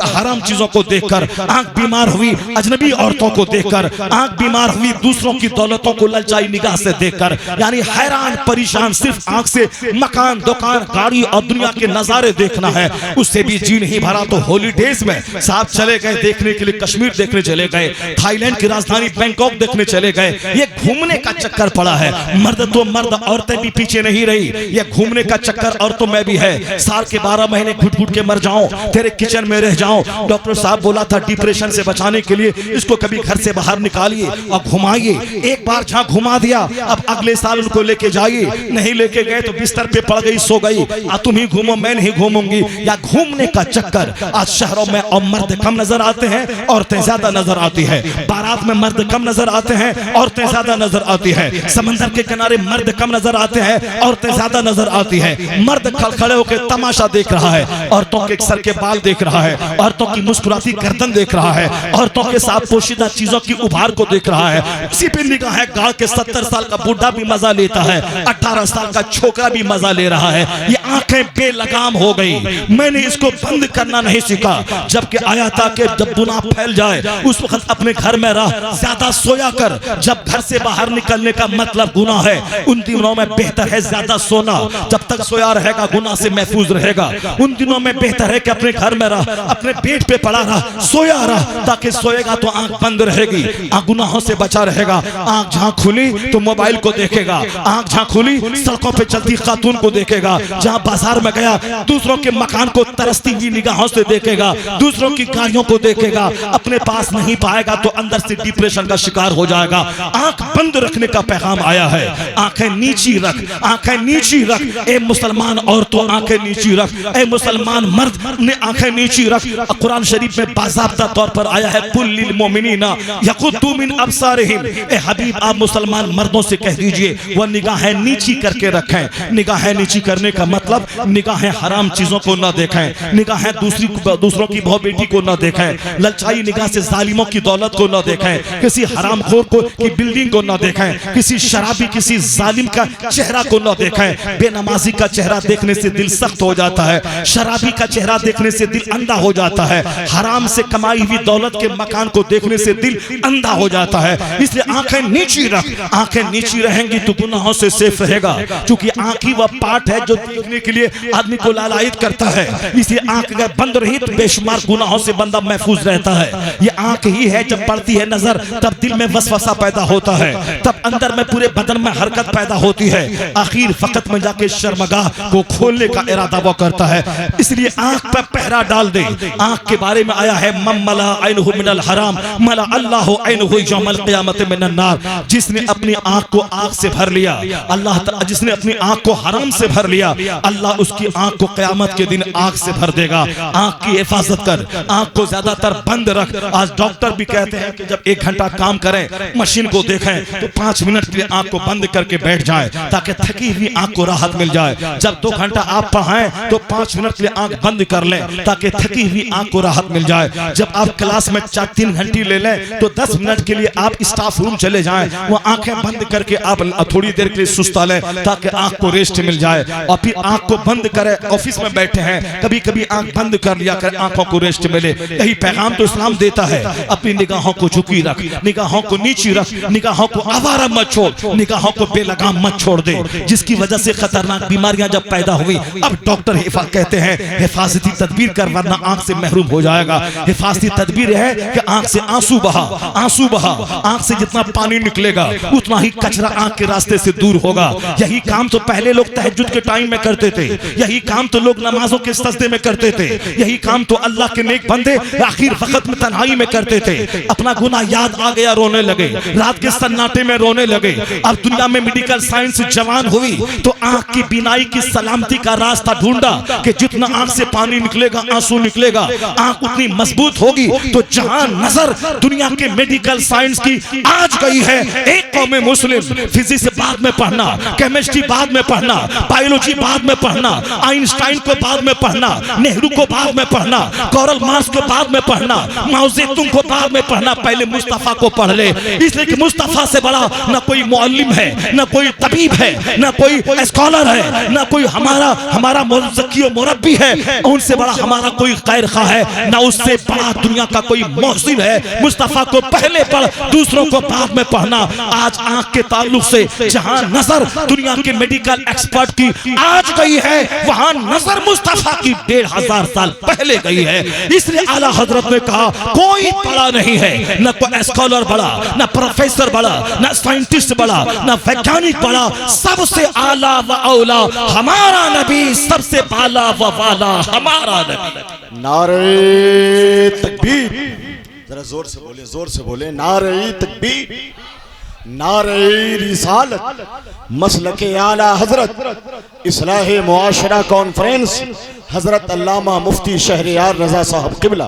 हराम चीजों को देखकर, आंख बीमार हुई अजनबी औरतों को देखकर, आंख बीमार हुई दूसरों की दौलतों को ललचाई निगाह से देखकर, यानी हैरान परेशान सिर्फ आंख से मकान, दुकान, गाड़ी और दुनिया के नजारे देखना है, उससे भी जी नहीं भरा। तो हॉलीडेज में साहब चले गए देखने के लिए, कश्मीर देखने चले गए, थाईलैंड की राजधानी बैंकॉक देखने चले गए। ये घूमने का चक्कर पड़ा है, मर्द तो मर्द, औरतें भी पीछे नहीं रही, ये घूमने का चक्कर औरतों में भी है। साल के 12 महीने घुट घुट के मर जाऊं, तेरे किचन में रह जाऊं। डॉक्टर साहब बोला था डिप्रेशन से बचाने के लिए इसको कभी घर से बाहर निकालिए और घुमाइए। एक बार जहां घुमा दिया, अब अगले साल उनको लेके जाइए। नहीं लेके गए तो बिस्तर पे पड़ गई, सो गई। तुम ही घूमो, मैं नहीं घूमूंगी। या घूमने का चक्कर। आज शहरों में और मर्द कम नजर आते हैं, औरतें ज्यादा नजर आती है। बारात में मर्द कम नजर आते हैं, औरतें ज्यादा नजर आती है। समंदर के किनारे मर्द कम नजर आते हैं, औरतें ज्यादा नजर आती है। मर्द खड़े होकर तमाशा देख रहा है, औरतों के सर के बाल देख रहा है, औरतों की मुस्कुराती गर्दन देख रहा है, औरतों के साथ पोशीदा चीजों की उभार को देख रहा है। इसी पे निगाहें गाड़ के 70 साल का बूढ़ा भी मजा लेता है, 18 साल का छोकरा भी मजा ले रहा है। ये आंखें बेलगाम हो गई। मैंने इसको बंद करना नहीं सीखा, जबकि आया था कि जब गुनाह फैल जाए उस वक्त अपने घर में रह, ज्यादा सोया कर। जब घर से बाहर निकलने का मतलब गुनाह है, उन दिनों में बेहतर है ज्यादा सोना। जब तक सोया रहेगा गुनाह से महफूज रहेगा। उन दिनों में बेहतर है कि अपने घर में रह, अपने पेट पे पड़ा रह, सोया रह, ताकि सोएगा तो आंख बंद रहेगी, गुनाहों से बचा रहेगा। आंख जहां खुली तो मोबाइल को देखेगा, आंख जहां खुली सड़कों पे चलती खातून को देखेगा, जहां बाजार में गया दूसरों के मकान को तरसती हुई निगाहों से देखेगा, दूसरों की गाड़ियों को देखेगा। अपने पास नहीं पाएगा तो अंदर से डिप्रेशन का शिकार हो जाएगा। आंख बंद रखने का पैगाम आया है। आंखें नीची रख, आंखें नीची रख। ए मुसलमान औरतों आंखें नीची रख, ए मुसलमान मर्द ने आंखें नीची रख। कुरान शरीफ में बाज़ाब्ता तौर पर आया है, कुल लिल मोमिनीना यकुद्दू मिन अब्सारिहिम। ए हबीब आप मुसलमान मर्दों से कह दीजिए वो निगाहें नीची करके रखें। निगाहें नीची करने का मतलब निगाहें हराम चीजों को न देखें, निगाहें दूसरों की बहू बेटी को न देखें, ललचाई निगाह से जालिमों की दौलत को न देखें, किसी हरामखोर को की बिल्डिंग को न देखें, किसी शराबी किसी जालिम का चेहरा को न देखें। बेनमाजी का चेहरा देखने से दिल सख्त हो जाता है, शराबी का चेहरा देखने से दिल अंधा हो जाता है, हराम से कमाई हुई दौलत के मकान को देखने से दिल अंधा हो जाता है। इसलिए आंखें नीची रख। आंखें नीची रहेंगी तो गुनाहों से सेफ रहेगा, क्योंकि आंख ही वह पार्ट है जो देखने के लिए आदमी को लालायित करता है। इसलिए आंख अगर बंद रही तो बेशुमार गुनाहों से बंदा महफूज रहता है। ये आंख ही है, जब पड़ती है नजर तब दिल में वसवसा पैदा होता है, तब अंदर में पूरे बदन में हरकत पैदा होती है। आखिर फकत में जाके शर्मगाह को खोलने का इरादा वो करता है। इसलिए आंख पर पहरा डाल दे। आंख के बारे में आया है, ममला ऐनुहु मिनल हराम मला अल्लाहु ऐनुहु यौमल क़ियामत मिनन नार। जिसने अपनी आंख को आग से भर लिया, अल्लाह जिसने अपनी आंख को हराम से भर लिया, अल्लाह उसकी आंख को क़यामत के दिन आग से भर देगा। आंख की हिफाजत कर, आंख को ज्यादातर बंद रख। आज डॉक्टर भी कहते हैं कि जब 1 घंटा काम करें, मशीन को देखें तो 5 मिनट के लिए आंख को बंद करके बैठ जाए, ताकि थकी हुई आंख को राहत मिल जाए। जब 2 घंटा आप पढ़ाएं तो 5 मिनट के लिए आंख बंद कर लें, ताकि थकी हुई आंख को राहत मिल जाए। जब आप क्लास में 3 घंटे ले लें तो 10 मिनट के लिए आप स्टाफ रूम चले जाएं, वो आंखें बंद करके आप थोड़ी देर के लिए सुस्ता लें, ताकि आंख को रेस्ट मिल जाए। और फिर आंख को बंद करें, ऑफिस में बैठे हैं कभी कभी आंख बंद कर लिया कर, आंखों को रेस्ट मिले। यही पैगाम तो इस्लाम देता है। अपनी निगाहों को झुकी रख, निगाहों को नीची रख, निगाहों को आवारा मत छोड़, निगाहों को बेलगाम मत छोड़ दे, जिसकी वजह से खतरनाक बीमारियां जब पैदा हुई। अब डॉक्टर कहते हैं हिफाजती तदबीर कर, वरना आंख से महरूम हो जाएगा। हिफाजती तदबीर है कि आंख से आंसू बहा, आंसू बहा। आंख से जितना पानी निकलेगा उतना ही कचरा आंख के रास्ते से दूर होगा। यही काम तो पहले लोग तहज्जुद के टाइम में करते थे, यही काम तो लोग नमाजों के सजदे में करते थे, यही काम तो अल्लाह के नेक बंदे आखिर वक्त में तन्हाई में करते थे। अपना गुनाह याद आ गया, रोने लगे, रात के सन्नाटे में रोने लगे। अब दुनिया में मेडिकल साइंस जवान हुई तो आंख की बीनाई की सलामती का रास्ता ढूंढा कि जितना आंख से पानी निकलेगा, आंसू निकलेगा, आंख उतनी मजबूत होगी। तो जहां नजर दुनिया के मेडिकल साइंस की आज गई है, एक कौम मुस्लिम फिजिक्स बाद में पढ़ना, केमिस्ट्री बाद में पढ़ना, बायोलॉजी बाद में पढ़ना, आइंस्टाइन को बाद में पढ़ना, नेहरू को बाद में पढ़ना, कार्ल मार्क्स को बाद में पढ़ना, माओ ज़ेतुंग को बाद में पढ़ना, पहले मुस्तफा को पढ़ ले। इसलिए कि मुस्तफा से बड़ा ना कोई मुअल्लिम है, ना कोई तबीब है, ना कोई स्कॉलर है, ना कोई हमारा मुज़क्की मुरब्बी है, उनसे बड़ा हमारा कोई खैर खा है, ना उससे बड़ा दुनिया का कोई मोहसिन है। मुस्तफा को पहले पढ़, दूसरों को बाद में पढ़ना। आज आंख के ताल्लुक से जहां नजर दुनिया के मेडिकल एक्सपर्ट की आज गई है, वहां नजर मुस्तफा की 1500 साल पहले गई है। इसलिए आला हजरत ने कहा कोई बड़ा नहीं है, न कोई स्कॉलर बड़ा, न प्रोफेसर बड़ा, न साइंटिस्ट बड़ा, न वैज्ञानिक बड़ा, सबसे आला व औला हमारा नबी, सबसे बाला व वाला हमारा नबी। नारे तकबीर, जरा जोर से बोले नारे तकबीर, नारे रिसालत, मसलके आला हजरत इस्लाह मुआशरा कॉन्फ्रेंस हजरत अल्लामा मुफ्ती शहरयार रजा साहब किबला।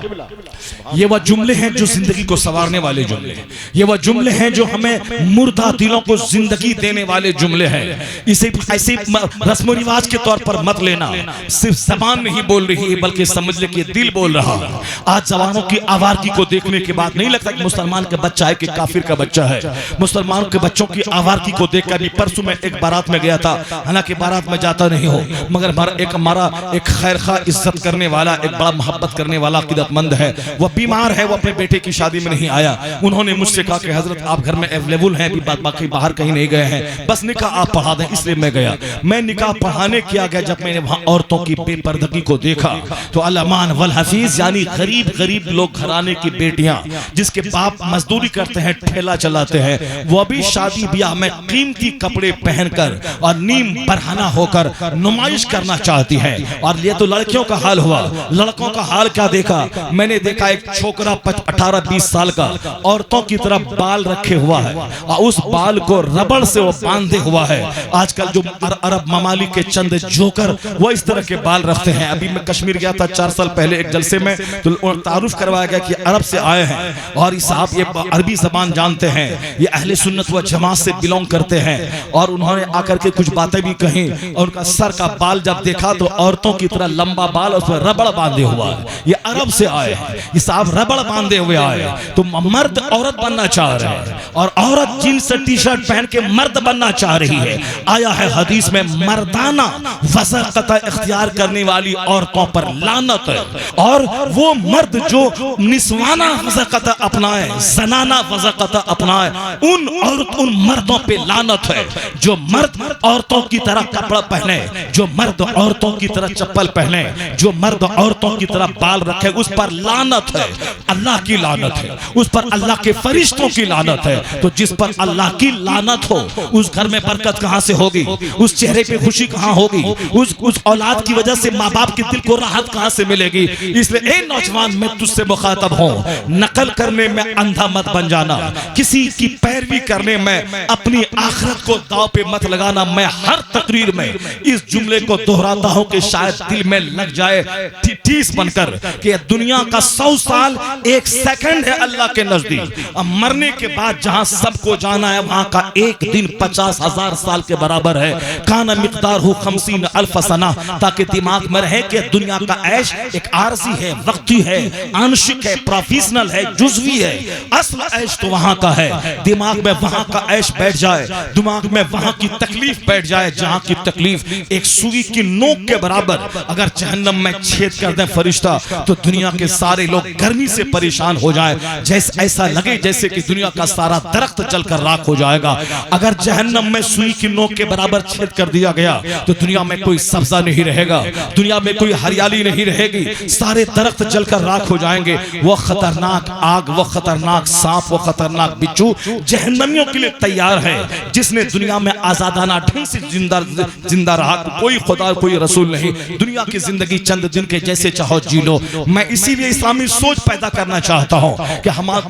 ये वह जुमले हैं जो जिंदगी को संवारने वाले जुमले हैं। ये वह जुमले हैं जो हमें मुर्दा दिलों को जिंदगी देने वाले जुमले हैं। इसे ऐसे रस्म रिवाज के तौर पर मत लेना, सिर्फ जबान नहीं बोल रही है बल्कि समझ ले कि दिल बोल रहा है। आज जवानों की आवारगी को देखने के बाद नहीं लगता कि मुसलमान का बच्चा है कि काफिर का बच्चा है। मुसलमानों के बच्चों की आवारगी को देखकर भी परसों में एक बारात में गया था, हालांकि बारात में जाता नहीं हो, मगर हमारा एक खैर खा इज्जत करने वाला, एक बड़ा मोहब्बत करने वाला अकीदतमंद है, वह बीमार है, वो अपने बेटे की शादी में नहीं आया। उन्होंने मुझसे कहा कि हजरत आप घर में अवेलेबल हैं, अभी बाकी बाहर कहीं नहीं गए हैं, बस निकाह आप पढ़ा दें, इसलिए मैं गया। मैं निकाह पढ़ाने किया गया। जब मैंने वहां औरतों की बेपर्दगी को देखा तो अल्लामान वल हफीज यानी गरीब गरीब लोग घराने की बेटियां जिसके बाप मजदूरी करते हैं, ठेला चलाते हैं, वो भी शादी ब्याह में कीमती कपड़े पहनकर और नीम बरहना होकर नुमाइश करना चाहती है। और ये तो लड़कियों का हाल हुआ, लड़कों का हाल क्या देखा? मैंने देखा एक छोकरा 18-20 साल का औरतों की तरह बाल रखे हुआ है और उस बाल को रबड़ से वो बांधे हुआ है। आजकल जो अरब ममालिक के चंद जोकर वो इस तरह के बाल रखते हैं। अभी मैं कश्मीर गया था 4 साल पहले एक जलसे में, तो तारुफ करवाया गया कि अरब से आए हैं और इस साहब ये अरबी जबान जानते हैं, ये अहले सुन्नत व जमात से बिलोंग करते हैं। और उन्होंने आकर के कुछ बातें भी कही और उनका सर का बाल जब देखा तो औरतों की तरह लंबा बाल, उसमें रबड़ बांधे हुआ है। ये अरब से आए हैं, ये साहब रबड़ बांधे हुए आए। तो मर्द औरत बनना चाह रहे हैं और औरत जींस टी शर्ट पहन के मर्द बनना चाह रही है। आया है हदीस में मर्दाना वज़क़त इख्तियार करने वाली औरतों पर लानत है, और वो मर्द जो निस्वाना वज़क़त अपनाए, ज़नाना वज़क़त अपनाए, उन मर्दों पे लानत है। जो मर्द औरतों की तरह कपड़ा पहने, जो मर्द औरतों की तरह चप्पल पहने, जो मर्द औरतों की तरह बाल रखे, उस पर लानत है, अल्लाह की लानत है, उस पर अल्लाह के फरिश्तों की लानत है। तो जिस पर अल्लाह की लानत हो उस घर में बरकत कहां से होगी, उस चेहरे पे खुशी कहां होगी, उस औलाद की वजह से माँ बाप के दिल को राहत कहां से मिलेगी। इसलिए ए नौजवान, मैं तुझसे मुखातब हूं, नकल करने में अंधा मत बन जाना, किसी की पैरवी करने में अपनी आखिरत को दांव पे मत लगाना। मैं हर तकरीर में इस जुमले को दोहराता हूं कि शायद दिल में लग जाए ठीस बनकर कि दुनिया का 100 साल 1 सेकंड है अल्लाह के नजदीक। अब मरने के बाद जहां सबको जाना है वहां का एक दिन 50,000 साल के बराबर है। काना मिक़दार हो 50,000 सना, ताकि दिमाग में रहे कि दुनिया का ऐश एक आरजी है, वक्ती है, आंशिक है, प्रोफेशनल है, जुज़वी है। असल ऐश तो वहां का है। दिमाग में वहां का ऐश बैठ जाए, दिमाग में वहां की तकलीफ बैठ जाए जहां की तकलीफ एक सुई की नोक के बराबर। अगर जहन्नम में छेद कर दे फरिश्ता तो दुनिया के सारे लोग गर्मी से परेशान हो जाए, जैसे ऐसा लगे जैसे कि दुनिया का सारा दरख्त जलकर राख हो जाएगा। अगर जहन्नम में सुई की नोक के बराबर छेद कर दिया गया तो दुनिया में कोई सब्जा नहीं रहेगा, दुनिया में कोई हरियाली नहीं रहेगी, सारे दरख्त जलकर राख हो जाएंगे। वो खतरनाक आग, वो खतरनाक सांप, वो खतरनाक बिच्छू जहन्नमियों के लिए तैयार है। जिसने दुनिया में आजादाना ढंग से जिंदा रहा, कोई खुदा कोई रसूल नहीं, दुनिया की जिंदगी चंद दिन के जैसे चाहो जी लो। मैं इसीलिए इस्लामी सोच पैदा करना चाहता हूं कि हमारे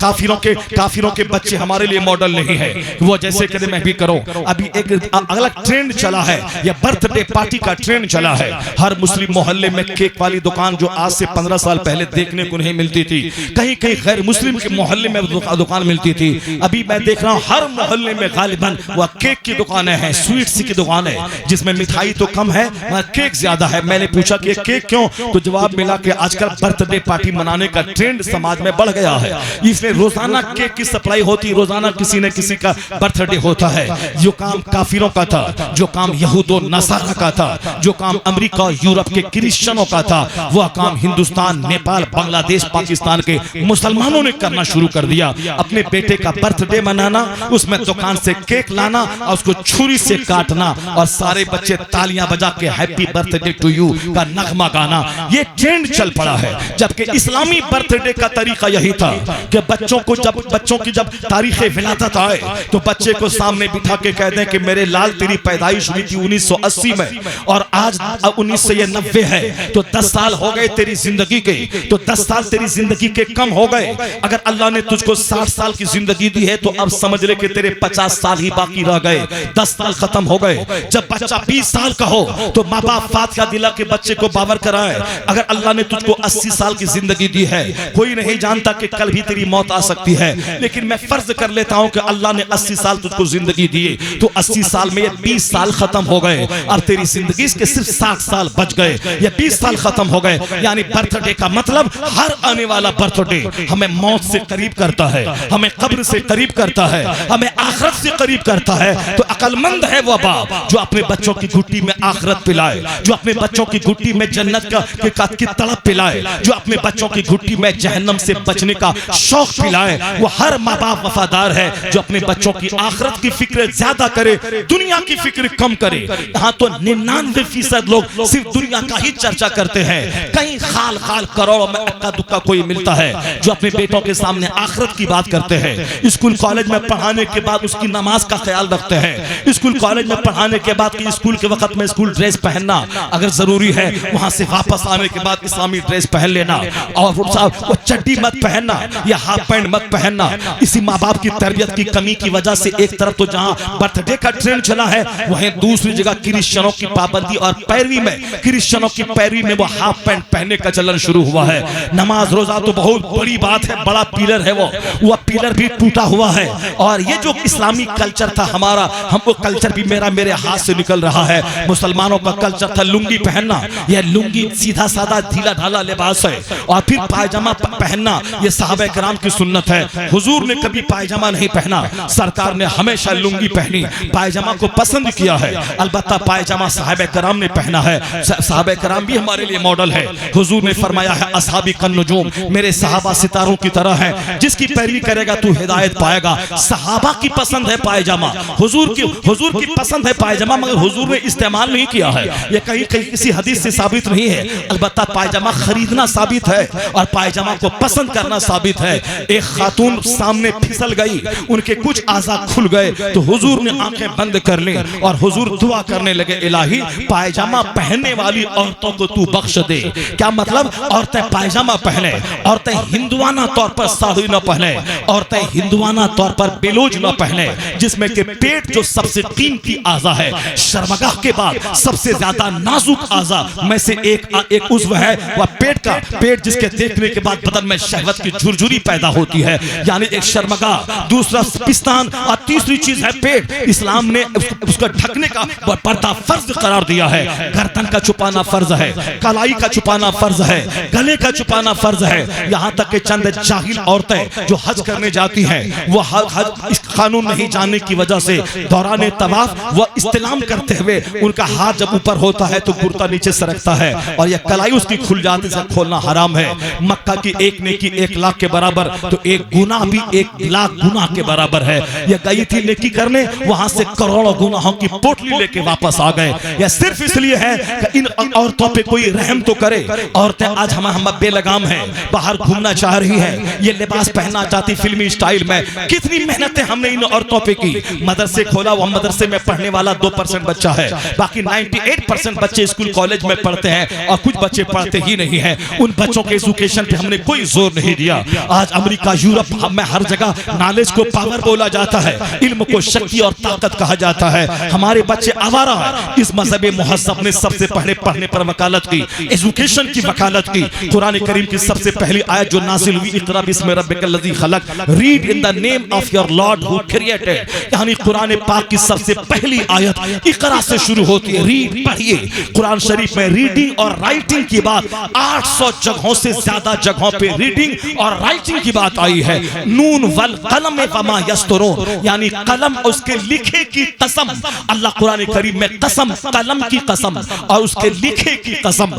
काफिरों के बच्चे हमारे लिए मॉडल नहीं है, वो जैसे कहते मैं भी करूं। अभी एक अलग ट्रेंड चला है, ये बर्थडे पार्टी का ट्रेंड चला है। हर मुस्लिम मोहल्ले में केक वाली दुकान जो आज से 15 साल पहले देखने को नहीं मिलती थी, कहीं कहीं गैर मुस्लिम के मोहल्ले में दुकान मिलती थी। अभी मैं देख रहा हूं हर मोहल्ले में गालिबन वह केक की दुकानें हैं, स्वीट्स की दुकानें, जिसमें मिठाई तो कम है मगर केक ज्यादा है। मैंने पूछा कि केक क्यों, तो जवाब मिला कि आजकल बर्थडे पार्टी मनाने का ट्रेंड समाज में बढ़ गया है, इसलिए रोजाना केक की सप्लाई होती, रोजाना किसी न किसी का बर्थडे होता है। जो काम काफिरों का था, जो काम यहूदो नसारा का था, जो काम अमेरिका यूरोप के क्रिश्चियनों का था, वह काम हिंदुस्तान, नेपाल, बांग्लादेश, पाकिस्तान के मुसलमानों ने करना शुरू कर दिया। अपने बेटे का बर्थडे मनाना, उसमें दुकान से केक लाना और उसको छुरी से काटना और सारे बच्चे तालियां बजा के हैप्पी बर्थडे टू यू, का नगमा गाना, ये ट्रेंड चल पड़ा है। जबकि इस्लामी बर्थडे का तरीका यही था कि बच्चों की जब तारीख विलादत आए तो बच्चे को सामने बिठा के कह दें कि मेरे लाल तेरी पैदाइश हुई थी 1980 में और आज 1990 है, तो 10 साल हो गए तेरी जिंदगी के, तो 10 साल तेरी जिंदगी के कम हो गए। अगर अल्लाह ने तुझको 60 साल की जिंदगी दी है तो अब समझ ले कि तेरे 50 साल ही बाकी रह गए, 10 साल खत्म हो गए। जब बच्चा 20 साल का हो तो माँ बाप फातिहा दिला के बच्चे को बावर कराए। अगर अल्लाह ने तुझको 80 साल की जिंदगी दी है, कोई नहीं जानता कि कल भी तेरी मौत आ सकती है, लेकिन मैं फर्ज कर लेता हूं कि अल्लाह ने 80 साल तुझको जिंदगी दी, तो 80 साल में ये 20 साल खत्म हो गए और तेरी जिंदगी के सिर्फ 60 साल बच गए, ये 20 साल खत्म हो गए। यानी बर्थडे का मतलब हर आने वाला बर्थडे हमें मौत से करीब करता है, हमें कब्र से करीब करता है, हमें आखिरत से करीब करता है। तो अकलमंद है वो बाप जो अपने बच्चों की घुट्टी में आखिरत पिलाए, जो अपने बच्चों की घुट्टी में जन्नत की तड़प पिलाए, जो अपने बच्चों की घुट्टी में जहन्नम से बचने का शौक पिलाए। वो हर माँ बाप वफादार है जो अपने बच्चों की आखिरत की फिक्र ज्यादा करे, दुनिया की फिक्र कम करे। यहाँ तो 99% लोग सिर्फ दुनिया का ही चर्चा करते हैं। कहीं खाल खाल करोड़ों में अक्का दुक्का कोई मिलता है जो अपने बेटों के सामने आखिरत की बात करते हैं। स्कूल कॉलेज में पढ़ाने के बाद उसकी नमाज का ख्याल रखते हैं। स्कूल कॉलेज में पढ़ाने के बाद स्कूल के वक्त में स्कूल ड्रेस पहनना अगर जरूरी है, वहां से वापस आने के बाद इस्लामी ड्रेस पहन लेना, और वो चड्डी मत पहनना या हाफ पैंट मत पहनना। इसी माँ बाप की तरबियत की कमी की वजह से एक तरफ तो जहाँ बर्थडे का ट्रेंड चला है, वहीं दूसरी जगह क्रिश्चियनों की पाबंदी और पैरवी में वो हाफ पैंट पहनने का चलन शुरू हुआ है। नमाज रोजा तो बहुत बड़ी बात है, बड़ा पिलर है, वो पिलर भी टूटा हुआ है। और ये जो इस्लामी कल्चर था हमारा, हमको कल्चर भी मेरे हाथ से निकल रहा है। मुसलमानों का कल्चर था लुंगी पहनना, यह लुंगी सीधा साधा ढीला ढाला लिबास है, और फिर पायजामा पहनना ये सहाबा कराम की सुन्नत है। हुजूर ने कभी पायजामा नहीं पहना, सरकार ने हमेशा लुंगी पहनी, पायजामा को पसंद किया है। अलबत्ता पायजामा सहाबा कराम ने पहना है, सहाबा कराम भी हमारे लिए मॉडल है। हुजूर ने फरमाया है असहाबी कन्नुजूम, मेरे सहाबा सितारों की तरह है, जिसकी पैरवी करेगा तू हिदायत पाएगा। सहाबा की पसंद है पायजामा, हुजूर की पसंद है पायजामा, मगर हुजूर ने इस्तेमाल नहीं किया है, ये कहीं किसी हदीस से साबित नहीं है। अलबत्ता पायजामा खरीदना साबित है और पायजामा को पसंद करना साबित है। एक खातून सामने फिसल गई, उनके कुछ आज़ा खुल गए, तो हुजूर ने आंखें बंद कर ली और हुजूर दुआ करने लगे, इलाही पायजामा पहनने वाली औरतों को तू बख्श दे। क्या मतलब? औरतें पायजामा पहने, औरतें हिंदुआना तौर पर साड़ी न पहने, औरतें हिंदुआना तौर पर बेलोज न पहने, जिसमें के पेट जो सबसे कीमती आज़ा है, शर्मगाह के बाद सबसे ज्यादा नाजुक आज़ा में से एक उज्व है वह पेट जिसके देखने के बाद बदन में शहवत की झुरझुरी पैदा होती है, यानी एक शर्मगाह, दूसरा पिस्तान और तीसरी चीज है पेट। इस्लाम ने उसका ढकने का पर्दा फर्ज करार दिया है। गर्दन का छुपाना फर्ज है, कलाई का छुपाना फर्ज है, गले का छुपाना फर्ज है। यहाँ तक कि चंद जाहिल औरतें जो हज करने जाती हैं, वो हज इस कानून नहीं जानने की वजह से दौरान तवाफ वो इस्तिलाम करते हुए उनका हाथ जब ऊपर होता है तो कुर्ता नीचे सरकता है और यह कलाई उसकी खुल जाती है, खोलना हराम है। मक्का की एक नेकी 1 लाख के बराबर, तो एक गुनाह भी 1 लाख गुनाह के बराबर है। यह गई थी नेकी करने, वहां से करोड़ों गुनाहों की पोटली लेके वापस आ गए। यह सिर्फ इसलिए है कि इन औरतों पे कोई रहम तो करे। औरतें आज हम बेलगाम हैं, बाहर घूमना चाह रही हैं, ये लिबास पहनना चाहती फिल्मी स्टाइल में। कितनी मेहनतें हमने इन औरतों पे की। मदरसे खोला, वह मदरसे में पढ़ने वाला 2% बच्चा है, बाकी 98% बच्चे स्कूल कॉलेज में पढ़ते हैं और कुछ बच्चे पढ़ते ही नहीं है। उन बच्चों के एजुकेशन पे हमने कोई जोर नहीं दिया। आज अमेरिका, यूरोप में हर जगह नॉलेज को पावर बोला जाता है, इल्म को शक्ति और ताकत कहा जाता है। हमारे बच्चे आवारा हैं। इस मजहब मुहज़्ज़ब ने सबसे पहले पढ़ने पर वकालत की, एजुकेशन की वकालत की। कुरान करीम की सबसे पहली आयत जो नाजिल हुई, इक़रा बिस्मि रब्बिकल्लज़ी खलक़, read in the name of your lord who created, यानी कुरान पाक की सबसे पहली आयत इक़रा से शुरू होती है। रीड, पढ़िए। कुरान शरीफ में रीडिंग और राइटिंग की बात 800 जगहों से ज्यादा जगहों पे रीडिंग और राइटिंग की बात आई है। नून वल कलम वमा यस्तुरून, यानी कलम उसके लिखे की कसम। अल्लाह कुरान करीम में कसम, कलम की कसम और उसके लिखे की कसम,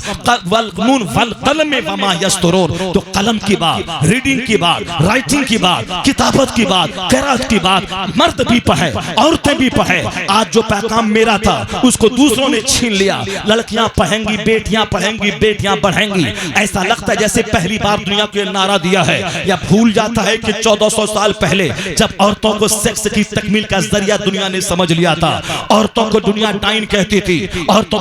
वल नून वल कलम वमा यस्तुरून। तो कलम की बात, रीडिंग की बात, राइटिंग की बात, किताबत की बात, क़िराअत की बात, मर्द भी पढ़े, औरतें भी पढ़े। आज जो पैगाम मेरा था उसको दूसरों ने छीन लिया। लड़कियां पढ़ेंगी, बेटियां पढ़ेंगी, बेटियां बढ़ेंगी। ऐसा लगता है जैसे पहली बार दुनिया को नारा दिया है, या भूल जाता है कि 1400 साल पहले जब औरतों को सेक्स की तकमील का जरिया दुनिया ने समझ लिया था। औरतों को दुनिया डाइन कहती थी, औरतों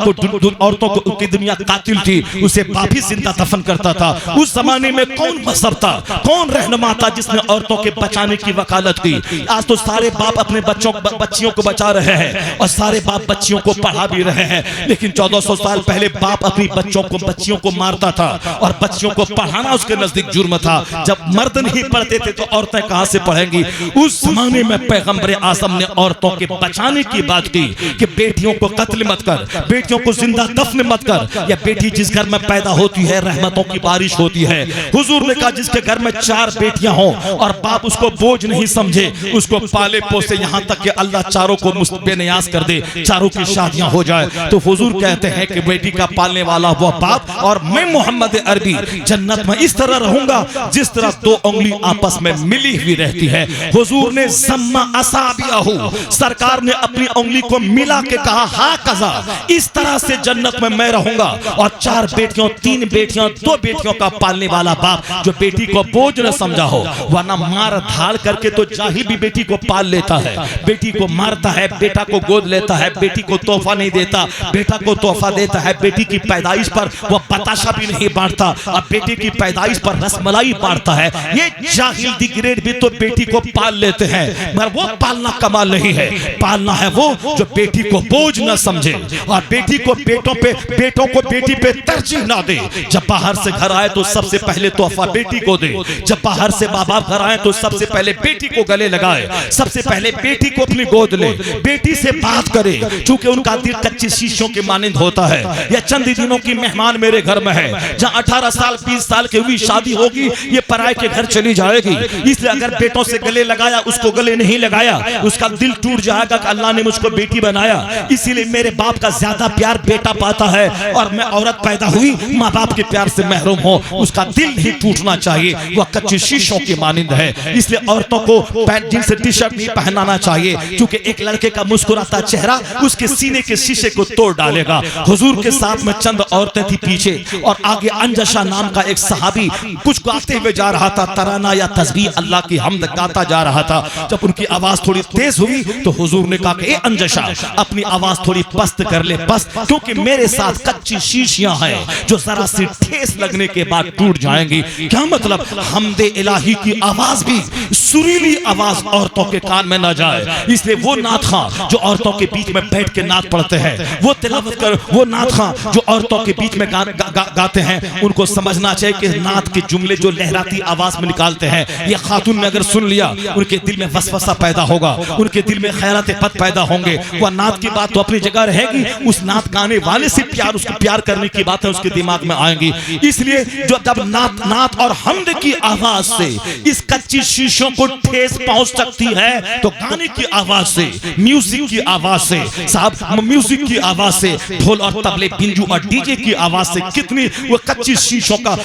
को की दुनिया कातिल थी, उसे बाप ही जिंदा दफन करता था। उस जमाने में कौन मजहब था, कौन रहनुमा था जिसने औरतों के बचाने की वकालत की? आज तो सारे बाप अपने बच्चियों को बचा रहे हैं और सारे बाप बच्चियों को पढ़ा भी रहे हैं। लेकिन 1400 साल पहले बाप अपनी बच्चियों को मारता था और बच्चियों को पढ़ाना उसके नजदीक जुर्म था। जब मर्द नहीं पढ़ते थे तो औरतें कहां से पढ़ेंगी? उस जमाने में पैगंबर आज़म ने औरतों के बचाने की बात की कि बेटियों को कत्ल मत कर, बेटियों को जिंदा दफन मत कर। या बेटी जिस घर में पैदा होती है रहमतों की बारिश होती है। हुजूर ने कहा जिसके घर में 4 बेटियां हों और बाप उसको बोझ नहीं समझे, उसको पाले पोसे यहां तक कि अल्लाह चारों को बेनियाज कर दे, चारों की शादियां हो जाए, तो हुजूर कहते हैं कि बेटी का पालने वाला वो बाप और मैं मोहम्मद अरबी जन्नत में इस तरह रहूंगा जिस तरह 2 उंगली आपस में मिली हुई रहती है। हुजूर ने सम्मा असाबियाहु, सरकार ने अपनी उंगली को मिला के कहा हा कजा, इस तरह से जन्नत में मैं रहूंगा। और 4 बेटियों, 3 बेटियां, 2 बेटियों का पालने वाला बाप जो बेटी को बोझ न समझा हो, वरना मार धाड़ करके तो जाहिल भी बेटी को पाल लेता है, बेटी को मारता है, बेटा को गोद लेता है, बेटी को तोहफा नहीं देता, बेटा को तोहफा देता है, बेटी की पैदाइश पर वो बताशा भी नहीं बांटता और बेटी की पैदाइश पर रसमलाई बांटता है। ये जाहिल दी ग्रेड भी तो बेटी को पाल लेते हैं, मगर वो पालना कमाल नहीं है। पालना है वो जो बेटी को बोझ न समझे और बेटी को बेटों को बेटी पे तरजीह ना दे। जब बाहर से घर आए तो सबसे पहले तोहफा बेटी को दे, जब बाहर से माँ बाप घर आए तो सबसे पहले बेटी को गले लगाए, सबसे पहले बेटी को अपनी गोद ले, बेटी से बात करे, क्योंकि उनका दिल कच्ची शीशों के मानिंद होता है। या चंद दिनों की मेहमान मेरे घर में है, जहाँ 18 साल 20 साल की हुई शादी होगी, ये पराये के घर चली जाएगी। इसलिए अगर बेटों से गले लगाया, उसको गले नहीं लगाया, उसका दिल टूट जाएगा कि अल्लाह ने मुझको बेटी बनाया। इसीलिए मेरे बाप का ज्यादा प्यार बेटा पाता है और मैं औरत पैदा हुई माँ बाप के प्यार से महरूम हो, उसका दिल नहीं टूटना चाहिए, वह कच्चे शीशों के मानिंद है। इसलिए औरतों को पैंट जींस टी शर्ट नहीं पहनाना चाहिए, क्योंकि एक लड़के का मुस्कुराता चेहरा उसके सीने के शीशे को तोड़ डालेगा। हुजूर के साथ में चंद औरतें थी पीछे और आगे अंजशा नाम का एक सहाबी कुछ गाते हुए जा रहा था, तराना या तस्बीह अल्लाह की हमद गाता जा रहा था। जब उनकी आवाज थोड़ी तेज हुई तो हुजूर ने कहा कि ए अंजशा, अपनी आवाज थोड़ी पस्त कर ले, बस, क्योंकि मेरे साथ कच्ची शीशियां हैं जो जरा सी ठेस लगने के बाद टूट जाएंगी। क्या मतलब? हमदे इलाही की आवाज भी, सुरीली आवाज औरतों के कान में ना जाए। इसलिए वो नात खां जो औरतों के बीच में बैठ के नात पढ़ते हैं, वो तिलावत कर, वो नात खां जो औरतों के बीच में गाते हैं, उनको समझना चाहिए कि नात के जुमले जो लहराती आवाज में निकालते हैं, ये खातून ने अगर सुन लिया, उनके दिल में वसवसा पैदा होगा, उनके दिल में ख़यालात बद पैदा होंगे। वह नात की बात तो अपनी जगह रहेगी, उस नात गाने वाले से प्यार, उसको प्यार करने की बातें उसके दिमाग में आएंगी। इसलिए जो जब नात और हमद की आवाज से इस कच्ची शीशों को ठेस पहुंच सकती है, तो गाने की आवाज से, म्यूजिक की आवाज से, साहब म्यूजिक की आवाज से, ढोल और तबले, बिंजू और डीजे की आवाज से कितनी वो कच्ची शीशों का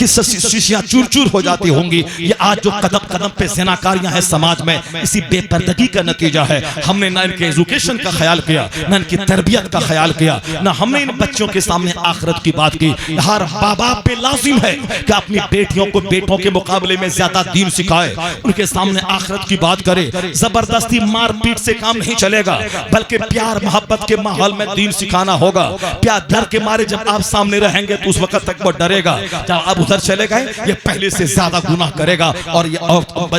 शीशियां चूर-चूर हो जाती होंगी। ये आज जो कदम कदम पे ज़िनाकारियां हैं समाज में, इसी बेपर्दगी का नतीजा है। हमने ना इनके एजुकेशन का ख्याल किया, ना इनकी तरबियत का ख्याल किया, ना हमने इन बच्चों के सामने आखिरत की बात की। हर बाप पे लाजिम है कि अपनी बेटियों को बेटों के मुकाबले में ज्यादा दीन सिखाए, उनके सामने आखिरत की बात करे। जबरदस्ती मार पीट से काम नहीं चलेगा, बल्कि प्यार मोहब्बत के माहौल में दीन सिखाना होगा। प्यार डर के मारे जब आप सामने रहेंगे तो उस वक्त तक वो डरेगा, जब आप उधर चले गए ये पहले से ज्यादा गुनाह करेगा और ये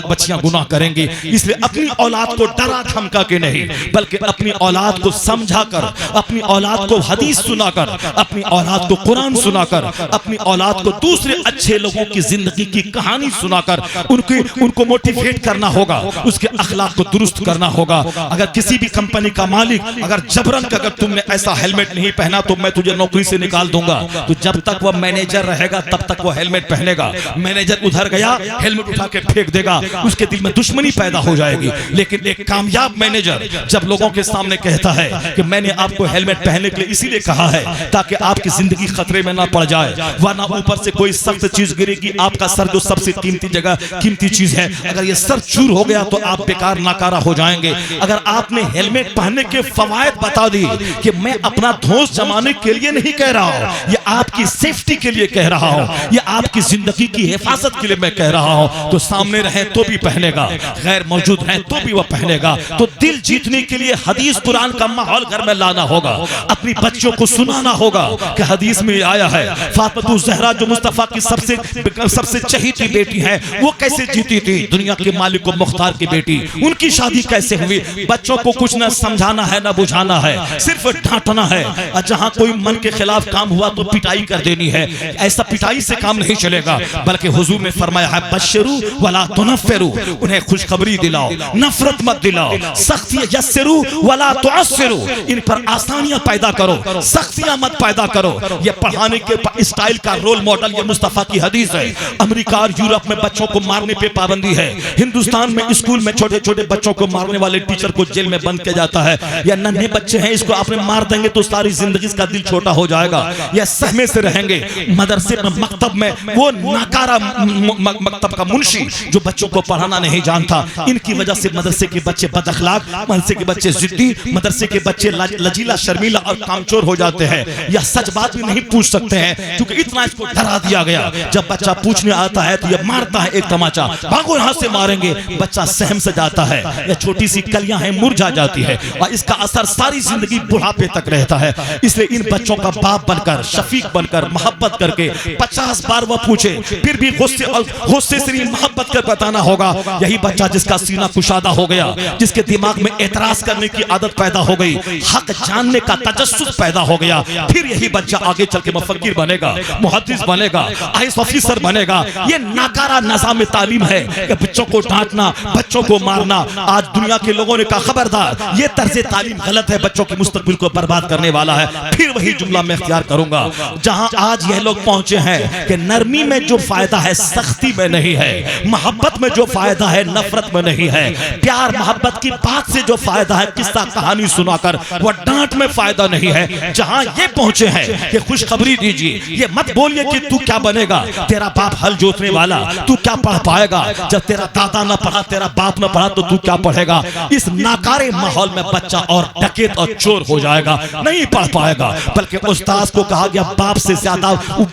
बच्चियां गुनाह करेंगी। इसलिए अपनी औलाद को डरा धमका के नहीं, बल्कि अपनी औलाद को समझा कर, अपनी औलाद को हदीस सुनाकर, अपनी औलाद को कुरान सुनाकर, अपनी औलाद को दूसरे अच्छे लोगों की जिंदगी की कहानी सुनाकर उनको मोटिवेट करना होगा, उसके अखलाक को दुरुस्त करना होगा। अगर किसी भी कंपनी का मालिक अगर जबरन अगर तुमने ऐसा हेलमेट नहीं पहना तो मैं तुझे नौकरी से निकाल दूंगा, तो जब तक वह मैनेजर रहेगा तब तक वो हेलमेट पहनेगा। मैनेजर उधर गया, हेलमेट उठा के फेंक देगा, उसके दिल में दुश्मनी पैदा हो जाएगी। लेकिन एक कामयाब मैनेजर जब लोगों के सामने कहता है कि मैंने आपको हेलमेट पहनने के लिए इसीलिए कहा है ताकि आपकी जिंदगी खतरे में ना पड़ जाए, वरना ऊपर से कोई सख्त चीज गिरेगी, आपका सर जो सबसे कीमती चीज है, अगर ये सर चूर हो गया तो आप बेकार नाकारा हो जाएंगे। अगर आपने हेलमेट पहनने के फवायद बता दी कि मैं अपना नाधोस जमाने के लिए नहीं कह रहा हूं, ये आपकी सेफ्टी के लिए कह रहा हूं, ये आपकी जिंदगी की हिफाजत के लिए मैं कह रहा हूं। तो सामने रहे तो भी पहनेगा, गैर मौजूद है तो भी वह पहनेगा। तो दिल जीतने के लिए हदीस कुरान का माहौल घर में लाना होगा, अपनी बच्चों को सुनाना होगा कि हदीस में आया है फातिमा ज़हरा जो मुस्तफा की सबसे चहीती बेटी है, वो कैसे जीती थी, दुनिया के मालिक व मुख्तार की बेटी, उनकी शादी कैसे हुई। बच्चों को कुछ न समझाना है न बुझाना है, सिर्फ डांटना है। और जहां कोई मन के खिलाफ काम हुआ तो पिटाई कर देनी है। ऐसा पिटाई से काम नहीं चलेगा, बल्कि हुजूर ने फरमाया है बशरू वला तुनफ्फिरू, उन्हें खुशखबरी दिलाओ, नफरत मत दिलाओ, सख्ती यस्सिरू वला तुअस्सिरू, इन पर आसानियां पैदा करो, सख्तियां मत पैदा करो। ये पढ़ाने के स्टाइल का रोल मॉडल ये मुस्तफा की हदीस है। अमेरिका और यूरोप में बच्चों को मारने पे पाबंदी है, हिंदुस्तान में स्कूल में छोटे छोटे बच्चों को मारने वाले टीचर को जेल में बंद किया जाता है। या नन्हे बच्चे हैं, इसको आपने मार देंगे तो सारी जिंदगी इसका दिल छोटा हो जाएगा, या सहमे से रहेंगे। मदरसे में मकतब में वो नाकारा मकतब का मुंशी जो बच्चों को पढ़ाना नहीं जानता, इनकी वजह से मदरसे के बच्चे बदअखलाक, मदरसे के बच्चे जिद्दी, मदरसे के बच्चे लजीला शर्मीला और कामचोर हो जाते हैं। या सच बात भी नहीं पूछ सकते हैं क्योंकि इतना इसको डरा दिया गया। जब बच्चा पूछने आता है तो ये मारता है एक तमाचा, भागो यहाँ से मारेंगे, बच्चा सहम से जाता है, या छोटी सी कलियां हैं मुरझा जाती है और इसका असर सारी जिंदगी बुढ़ापे तक रहता है। इसलिए इन बच्चों का बाप बनकर, शफीक बनकर, मोहब्बत करके 50 बार वह पूछे फिर भी गुस्से से मोहब्बत कर बताना होगा। यही बच्चा जिसका सीना कुशादा हो गया, जिसके दिमाग में एतराज करने की आदत पैदा हो गई, हक जानने का तजस्सुस पैदा हो गया, फिर यही बच्चा आगे चल के मुफक्किर बनेगा, मुहद्दिस बनेगा, आईएएस ऑफिसर बनेगा। ये नाकारा निज़ाम तालीम है कि बच्चों को डांटना, बच्चों को मारना। आज दुनिया के लोगों ने कहा खबरदार, ये तर्ज तालीम गलत है, बच्चों के मुस्तकबिल को बर्बाद करने वाला है। फिर वही जुमला मैं इख्तियार करूंगा, जहां आज यह लोग पहुंचे हैं कि नरमी में जो फायदा है सख्ती में नहीं है, मोहब्बत में जो फायदा है नफरत में नहीं है, प्यार मोहब्बत की बात से जो फायदा है किस्सा कहानी सुनाकर वह डांट में फायदा नहीं है। जहां ये पहुंचे हैं कि खुशखबरी दीजिए, ये मत बोलिए कि तू क्या बनेगा, तेरा बाप हल जोतने वाला, तू क्या पढ़ पाएगा, जब तेरा दादा ना पढ़ा, तेरा बाप ना पढ़ा तो तू क्या पढ़ेगा। इस नाकारे माहौल में बच्चा और डकैत और चोर हो जाएगा, नहीं पढ़ पाएगा। बल्कि उस्ताद को कहा गया बाप से ज्यादा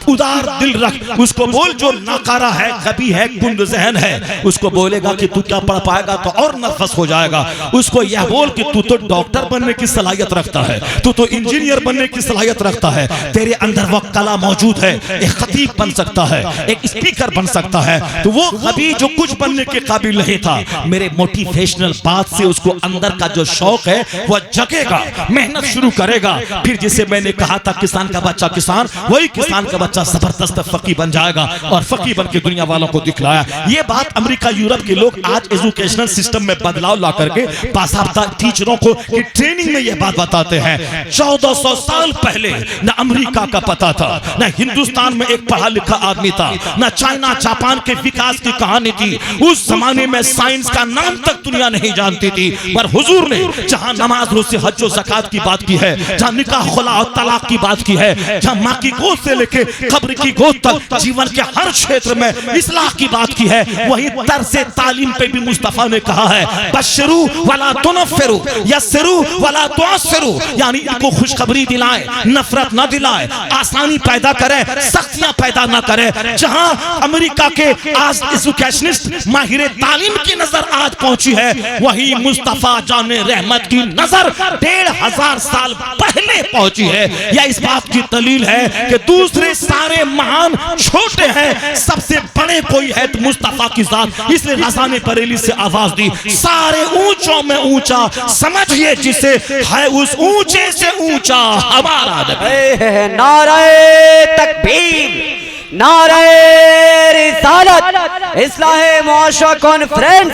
उदार दिल रख, उसको बोल जो नाकारा है, कभी है, कुंद जहन है, उसको बोलेगा कि तू क्या पढ़ पाएगा तो और नर्वस हो जाएगा। उसको यह बोल कि तू तो डॉक्टर बनने की सलाहियत रखता है, तू तो इंजीनियर बनने की सलाहियत रखता है, तेरे अंदर वह कला मौजूद है, एक खतीब बन सकता है, एक स्पीकर बन सकता है। तो वो कभी जो कुछ बनने के काबिल नहीं था, मेरे मोटिवेशनल बात से उसको अंदर का जो शौक है वह जगेगा, मेहनत शुरू करेगा। फिर जिसे मैंने कहा था किसान का बच्चा किसान, वही किसान का बच्चा जबरदस्त फकी बन जाएगा और फकी बन के दुनिया वालों को दिखलाया। ये बात अमेरिका यूरोप के लोग आज एजुकेशनल सिस्टम में बदलाव ला करके बासाबता टीचरों को की ट्रेनिंग में यह बात बताते हैं। 1400 साल पहले न अमेरिका का पता था, न हिंदुस्तान में एक पढ़ा लिखा आदमी था, न चाइना जापान के विकास की कहानी थी। उस जमाने में साइंस का नाम तक दुनिया नहीं जानती थी, पर हुजूर ने जहां नमाज रोज़े हज और ज़कात की बात की है, जहां निकाह खुला और तलाक की बात की है, जहां माँ की गोद से लेके कब्र की गोद तक जीवन के हर क्षेत्र में इस्लाह की बात की है, वही तर्ज़े तालीम पे भी मुस्तफा ने कहा है बशरू वला तुनफ्फिरू यस्सिरू वला तुअस्सिरू, यानी इनको खुशखबरी दिलाएं, नफरत ना दिलाएं, आसानी पैदा करें, सख्तियां पैदा ना करें। जहां अमेरिका के आज एजुकेशनिस्ट माहिर तालीम की नजर आज पहुंची है, वही मुस्तफा जाने रहमत की नजर 1500 साल पहले पहुंची है। यह इस बात की दलील है कि दूसरे सारे महान छोटे हैं, सबसे बड़े कोई है तो मुस्तफा की जात। इसलिए रज़ा ने बरेली से आवाज दी, सारे ऊंचों में ऊंचा समझिए जिसे है उस ऊंचे से ऊंचा हमारा नबी। नारे तकबीर, नारे रिसालत, इस्लाहे मुआशरा कॉन्फ्रेंस,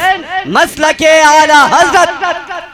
मसलके आला हज़रत,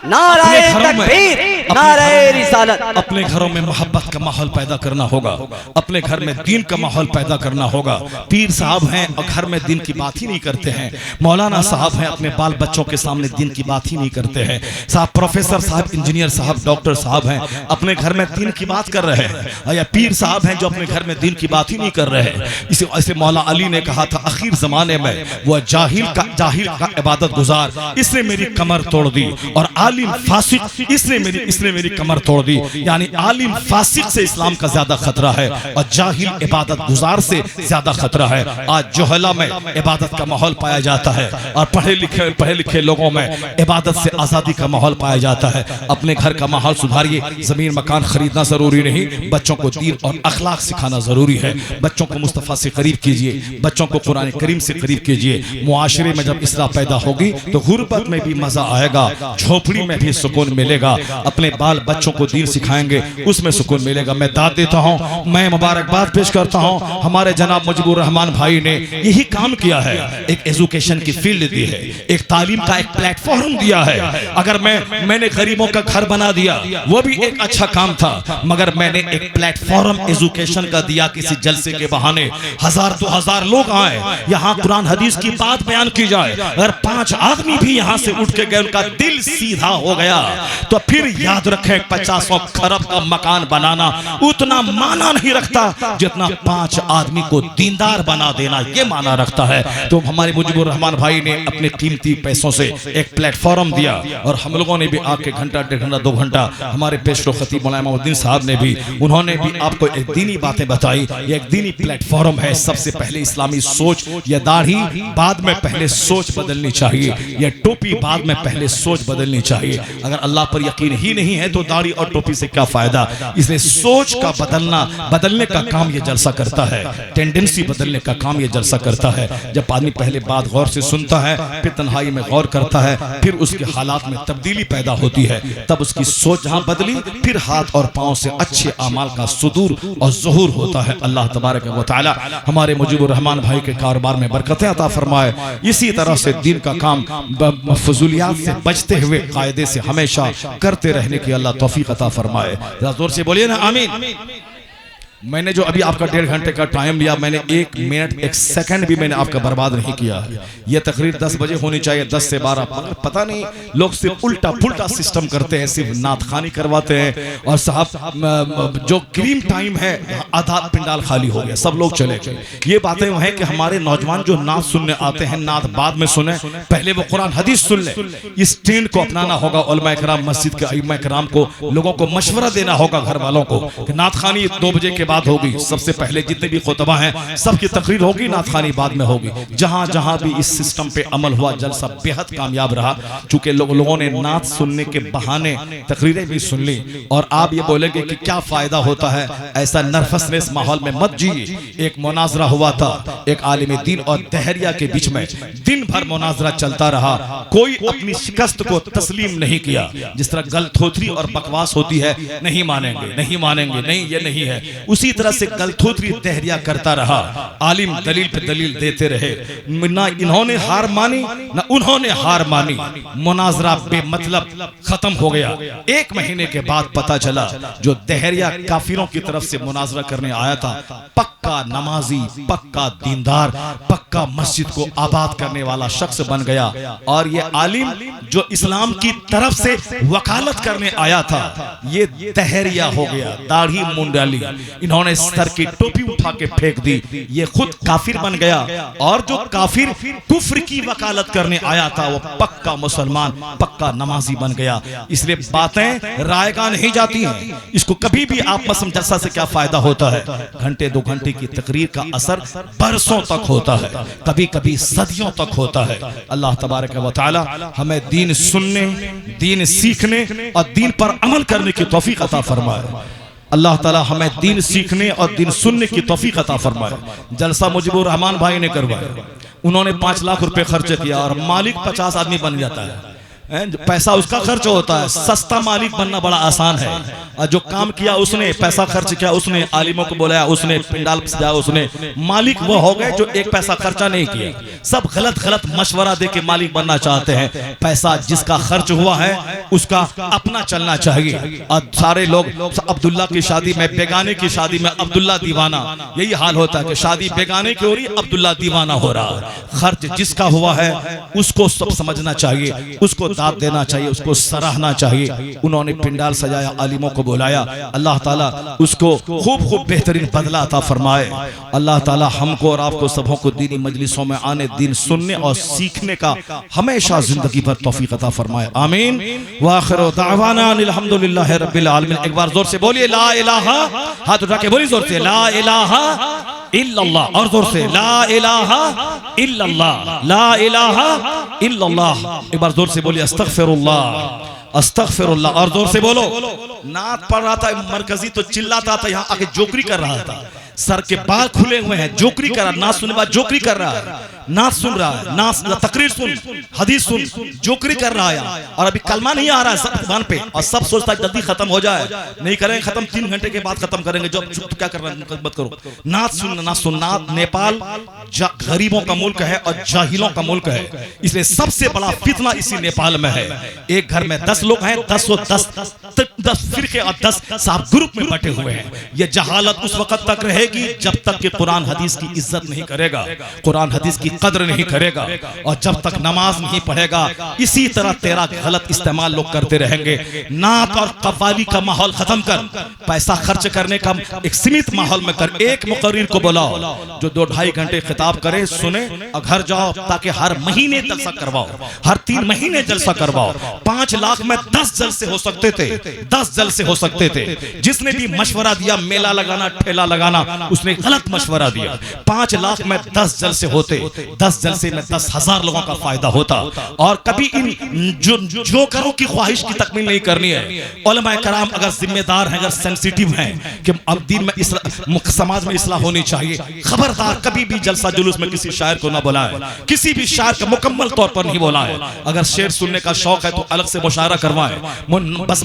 नारे तकबीर, नारे रिसालत। अपने घरों में मोहब्बत का माहौल पैदा करना होगा, अपने घर में दीन का माहौल पैदा करना होगा। पीर साहब हैं और घर में दीन की बात ही नहीं करते हैं, मौलाना साहब हैं अपने बाल बच्चों के सामने दीन की बात ही नहीं करते हैं, साहब प्रोफेसर साहब, इंजीनियर साहब, डॉक्टर साहब हैं अपने घर में दीन की बात कर रहे हैं, या पीर साहब हैं जो अपने घर में दीन की बात ही नहीं कर रहे हैं। इसे ऐसे मौला अली ने कहा था आखिर जमाने में वह जाहिल का इबादत गुजार, इसने मेरी कमर तोड़ दी, और आलिम फासिक इसने मेरी इसने मेरी कमर तोड़ दी। यानी आलिम फासिक से इस्लाम का ज्यादा खतरा है और जाहिल इबादत गुजार से ज्यादा खतरा है। आज जोहला में इबादत का माहौल पाया जाता है और पढ़े लिखे लोगों में इबादत से आजादी का माहौल पाया जाता है। अपने घर का माहौल सुधारिए। जमीन मकान खरीदना जरूरी नहीं, बच्चों को दीन और अखलाक सिखाना जरूरी है। बच्चों को मुस्तफा से करीब कीजिए, बच्चों को कुरान करीम से करीब कीजिए। मुआशरे में जब इस्लाह पैदा होगी तो गुर्बत में भी मजा आएगा, झोपड़ी में भी सुकून मिलेगा। अपने बाल बच्चों को दीन सिखाएंगे, उसमें सुकून मिलेगा। मैं दाद देता हूँ, मैं मुबारकबाद पेश करता हूँ, हमारे जनाब मुजीबुर रहमान भाई ने यही काम किया है। एक एजुकेशन की फील्ड दी है, एक तालीम का एक प्लेटफॉर्म दिया है। अगर मैंने गरीबों का घर बना दिया, वो भी एक अच्छा काम था, मगर मैंने एक प्लेटफॉर्म एजुकेशन का दिया। किसी जलसे के बहाने 1000-2000 लोग आए, यहाँ कुरान हदीस की बात बयान की जाए। अगर 5 आदमी भी यहाँ से उठ के गए, उनका दिल सीधा हो गया, तो फिर याद रखें 50 खरब का मकान बनाना उतना माना नहीं रखता जितना 5 आदमी को दीनदार बना देना ये माना रखता है। तो हमारे मुजीबुर रहमान भाई ने अपने कीमती पैसों से एक प्लेटफॉर्म दिया और हम लोगों ने भी आके घंटा 1.5 घंटा 2 घंटा, हमारे पेशरो खतीब मौलाना मोहम्मदीन साहब ने भी, उन्होंने भी आपको एक दीनी बातें बताई। ये एक दीनी प्लेटफॉर्म है। सबसे पहले इस्लामी सोच, ये दाढ़ी बाद में पहले सोच बदलनी चाहिए, ये टोपी बाद में पहले सोच बदलनी चाहिए। अगर अल्लाह पर यकीन ही नहीं है तो दाढ़ी और टोपी से क्या फायदा। इसलिए सोच का बदलने का काम ये जलसा करता है, टेंडेंसी बदलने का काम ये जलसा करता है। जब आदमी पहले बात गौर से सुनता है, फिर तन्हाई में गौर करता है, फिर उसके हालात में तब्दीली पैदा होती है, तब उसकी सोच जहां बदली, फिर हाथ और पांव से अच्छे अमाल का सुदूर और ज़ुहूर होता है। अल्लाह तबारक व तआला हमारे मुजीबुर रहमान भाई के कारोबार में बरकतें अता फरमाए। इसी तरह से दीन का काम फजूलियात से बचते हुए कायदे से हमेशा करते रहने की अल्लाह तौफीक अता फरमाए। जरा जोर से बोलिए ना आमीन। मैंने जो अभी आपका 1.5 घंटे का टाइम लिया, मैंने 1 मिनट 1 सेकंड भी मैंने आपका बर्बाद नहीं किया। यह तकरीर 10 बजे होनी चाहिए, 10 से 12, मगर पता नहीं लोग सिर्फ उल्टा पुल्टा सिस्टम करते हैं, सिर्फ नातखानी करवाते हैं। और साहब जो क्रीम टाइम है, आधा पिंडाल खाली हो गया, सब लोग चले गए। ये बातें वो हैं कि हमारे नौजवान जो नात सुनने आते हैं, नात बाद में सुने, पहले वो कुरान हदीस सुन ले। इस ट्रेंड को अपनाना होगा। उलमा इकराम, मस्जिद के अइम्मा इकराम को, लोगों को मशवरा देना होगा, घर वालों को, कि नातखानी 2 बजे के बाद होगी। सबसे पहले जितने भी खुतबा हैं सबकी तकरीर होगी, नातखानी बाद में होगी। जहां जहां भी इस सिस्टम पे अमल हुआ, जलसा बेहद कामयाब रहा। चूंकि लोगों ने नात सुनने के बहाने तकरीरें भी सुन ली। और आप ये बोलेंगे कि क्या फायदा होता है, ऐसा नर्वसनेस माहौल में मत जिए। एक मुनाजरा हुआ था एक आलिम दीन और दहरिया के बीच में, दिन भर मुनाजरा चलता रहा, कोई अपनी शिकस्त को तस्लीम नहीं किया। जिस तरह गलथोथरी और बकवास होती है, नहीं मानेंगे, नहीं मानेंगे, नहीं ये नहीं है, उसी तरह से गलथोथरी दहरिया करता रहा। आलिम दलील पे दलील देते रहे, ना इन्होंने हार मानी ना उन्होंने हार मानी। मुनाजरा बेमतलब खत्म हो गया। 1 महीने के बाद पता चला जो दहरिया काफिरों की तरफ से मुनाजरा करने आया था, पक्का नमाजी, पक्का दीनदार, पक्का मस्जिद को आबाद करने वाला शख्स बन गया। और ये आलिम जो इस्लाम की तरफ से वकालत करने आया था, ये दहरिया हो गया, दाढ़ी मुंडाली, इन्होंने सर की टोपी उठा के फेंक दी, ये खुद काफिर बन गया। और जो काफिर कुफ्र की वकालत करने आया था, वो पक्का मुसलमान, पक्का नमाजी बन गया। इसलिए बातें रायगा नहीं जाती हैं। इसको कभी भी आप मसम जलसा से क्या फायदा होता है, घंटे 2 घंटे की तकरीर का असर बरसों तक होता है, कभी कभी सदियों तक होता है। अल्लाह तबारक व तआला हमें दीन सुनने, दीन सीखने और दीन पर अमल करने की तौफीक अता फरमाए। अल्लाह ताला हमें दीन सीखने और दीन सुनने की तौफीक अता फरमाए। जलसा मुजीबुर रहमान भाई ने करवाया, उन्होंने 5 लाख रुपए खर्च किया और मालिक 50 आदमी बन जाता है। पैसा उसका खर्च होता है, सस्ता मालिक बनना बड़ा आसान है। और जो काम किया उसने, पैसा खर्च किया उसने, आलिमों को बुलाया उसने, पिंडाल सजाया उसने, मालिक वो हो गए जो 1 पैसा खर्चा नहीं किया। सब गलत मशवरा दे के मालिक बनना चाहते हैं। पैसा जिसका खर्च हुआ है उसका अपना चलना चाहिए। और सारे लोग अब्दुल्ला की शादी में, बेगाने की शादी में अब्दुल्ला दीवाना, यही हाल होता है कि शादी बेगाने की हो रही, अब्दुल्ला दीवाना हो रहा है। खर्च जिसका हुआ है उसको सब समझना चाहिए, उसको दाद देना चाहिए, उसको सराहना चाहिए। उन्होंने पिंडाल सजाया, आलिमों को बुलाया, अल्लाह ताला उसको खूब खूब बेहतरीन बदला अता फरमाए। अल्लाह ताला हमको और आपको सबों को दीनी मजलिसों में आने, दीन सुनने और सीखने का हमेशा जिंदगी भर तौफीक अता फरमाए, आमीन। व आखिरु दावाना अल्हम्दुलिल्लाहि रब्बिल आलमीन। एक बार जोर से बोलिए ला इलाहा, हाथ उठा के बोलिए जोर से ला इलाहा इल्लल्लाह, और जोर से ला इलाहा इल्लल्लाह, ला इलाहा इल्लल्लाह। एक बार जोर से बोलिए अस्तगफिरुल्लाह अस्तगफिरुल्लाह, और जोर से बोलो। नात पढ़ रहा था मरकजी तो चिल्लाता था, यहाँ आके जोकरी कर रहा था, सर के बाल खुले हुए हैं, जोकरी कर रहा, नात सुनने बाद जोकरी कर रहा है, नात सुन रहा है, नात तकरीर सुन, हदीस सुन, जोकरी कर रहा है। और अभी कलमा नहीं आ रहा है सब जुबान पे, और सब सोचता है जल्दी खत्म हो जाए, नहीं करेंगे खत्म, 3 घंटे के बाद खत्म करेंगे, जो क्या कर रहा है मत करो। नात सुन, नात सुन। नात नेपाल गरीबों का मुल्क है और जाहिलों का मुल्क है, इसलिए सबसे बड़ा फितना इसी नेपाल में है। एक घर में 10 लोग हैं, 10 फिरके और 10 साहब ग्रुप में बटे हुए हैं। ये जहालत उस वक्त तक रहेगी जब तक कि कुरान हदीस की इज्जत नहीं करेगा, कुरान हदीस की कद्र नहीं करेगा, और जब तक नमाज नहीं पढ़ेगा इसी तरह तेरा गलत इस्तेमाल लोग करते रहेंगे। नात और कव्वाली का माहौल खत्म कर, पैसा खर्च करने का एक सीमित माहौल में कर। एक मुकर्रिर को बुलाओ जो 2-2.5 घंटे खिताब करे, सुने और घर जाओ, ताकि हर महीने जलसा करवाओ, हर 3 महीने जलसा करवाओ। 5 लाख में 10 जलसे हो सकते थे, 10 जलसे हो सकते थे। जिसने भी मशवरा दिया मेला लगाना, ठेला लगाना, उसने गलत मशवरा दिया। 5 लाख में 10 जलसे होते, 10 जलसे में 10,000 लोगों का फायदा होता। और कभी इन जो करो की ख्वाहिश की तकमील नहीं करनी है। उलमा कराम अगर जिम्मेदार हैं, अगर सेंसिटिव हैं कि अब दीन में समाज में इस्लाह होनी चाहिए, खबरदार कभी भी जलसा जुलूस में किसी शायर को ना बुलाए, किसी भी शायर का मुकम्मल तौर पर नहीं बुलाए। अगर शेर सुनने का शौक है तो अलग से मुशायरा करवाएं, बस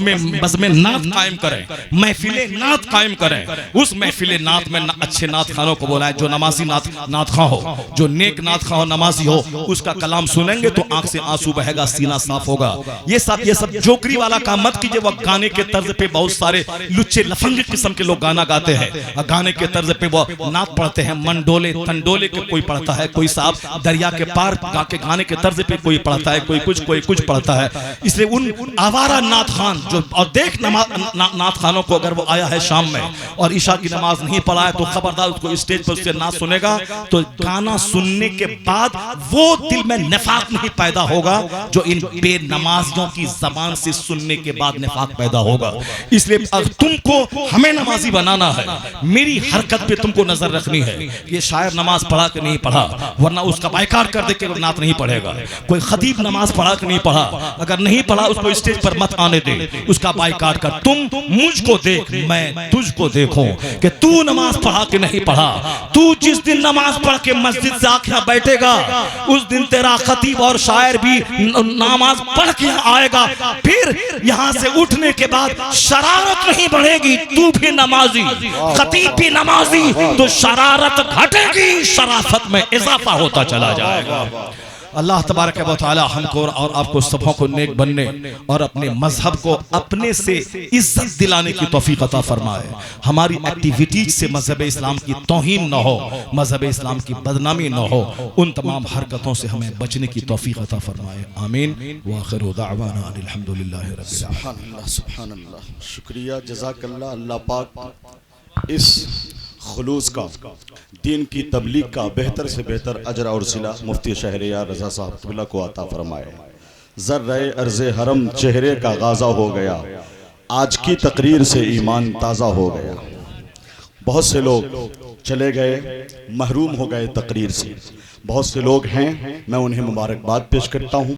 में नात कायम करें, महफिले नात कायम करें। उस महफिले नात में अच्छे नात खानों को बुलाएं, जो नमाजी नात खां हो, जो नेक नात खां हो, नमाजी हो। उसका कलाम सुनेंगे तो आंख से आंसू बहेगा, सीना साफ होगा। ये सब जोकरी वाला काम मत कीजिए। वो गाने के तर्ज पे बहुत सारे लुच्चे लफंगे किस्म के लोग गाना गाते हैं, गाने के तर्ज पे वो नात पढ़ते हैं, मंडोले तंडोले के कोई पढ़ता है, कोई साहब दरिया के पार के गाने के तर्ज पे कोई पढ़ता है, कोई कुछ पढ़ता है। इसलिए उन आवारा नात खान जो, और देख नात खानों को अगर वो आया है शाम में और ईशा की नमाज नहीं पढ़ा है तो खबरदार उसको स्टेज पर उससे नात सुनेगा तो गाना सुनने के बाद वो दिल में निफाक नहीं पैदा होगा जो इन बेनमाजियों की जबान से सुनने के बाद निफाक पैदा होगा। इसलिए अगर तुमको हमें नमाजी बनाना है, मेरी हरकत पे तुमको नजर रखनी है। ये शायर नमाज पढ़ा कि नहीं पढ़ा, वरना उसका बायकाट कर दे के वो नात नहीं पढ़ेगा। कोई खतीब नमाज पढ़ा कि नहीं पढ़ा, अगर नहीं पढ़ा उसको स्टेज पर मत आने दे, उसका बायकाट कर। तुम मुझको देख, मैं तुझको देखूं कि तू नमाज पढ़ा कि नहीं पढ़ा। तू जिस दिन नमाज पढ़ के मस्जिद से आके बैठेगा उस दिन तेरा खतीब और शायर भी नमाज पढ़ के आएगा। फिर यहाँ से उठने के बाद शरारत नहीं बढ़ेगी, तू भी नमाजी, खतीब भी नमाजी, तो शरारत घटेगी, शराफत में इजाफा होता चला जाएगा। अल्लाह तबारक व तआला हमको और आपको सबों को नेक बनने और अपने मजहब को अपने से इज्जत दिलाने की तौफीक अता फरमाए। हमारी एक्टिविटीज से मजहब इस्लाम की तौहीन न हो, मजहब इस्लाम की बदनामी न हो, उन तमाम हरकतों से हमें बचने की तौफीक अता फरमाए। आमीन व आखिरु दावाना अल्हम्दुलिल्लाहि रब्बिल आलमीन। सुभान अल्लाह, शुक्रिया, जज़ाकल्लाह। अल्लाह पाक इस खुलूस का, दीन की तबलीग का बेहतर से बेहतर अजर और सिला मुफ्ती शहरियार रज़ा साहब क़िबला को अता फरमाए। ज़र्रे अर्ज़े हरम चेहरे का गाज़ा हो गया, आज की तकरीर से ईमान ताज़ा हो गया। बहुत से लोग चले गए, महरूम हो गए तकरीर से। बहुत से लोग हैं, मैं उन्हें मुबारकबाद पेश करता हूँ।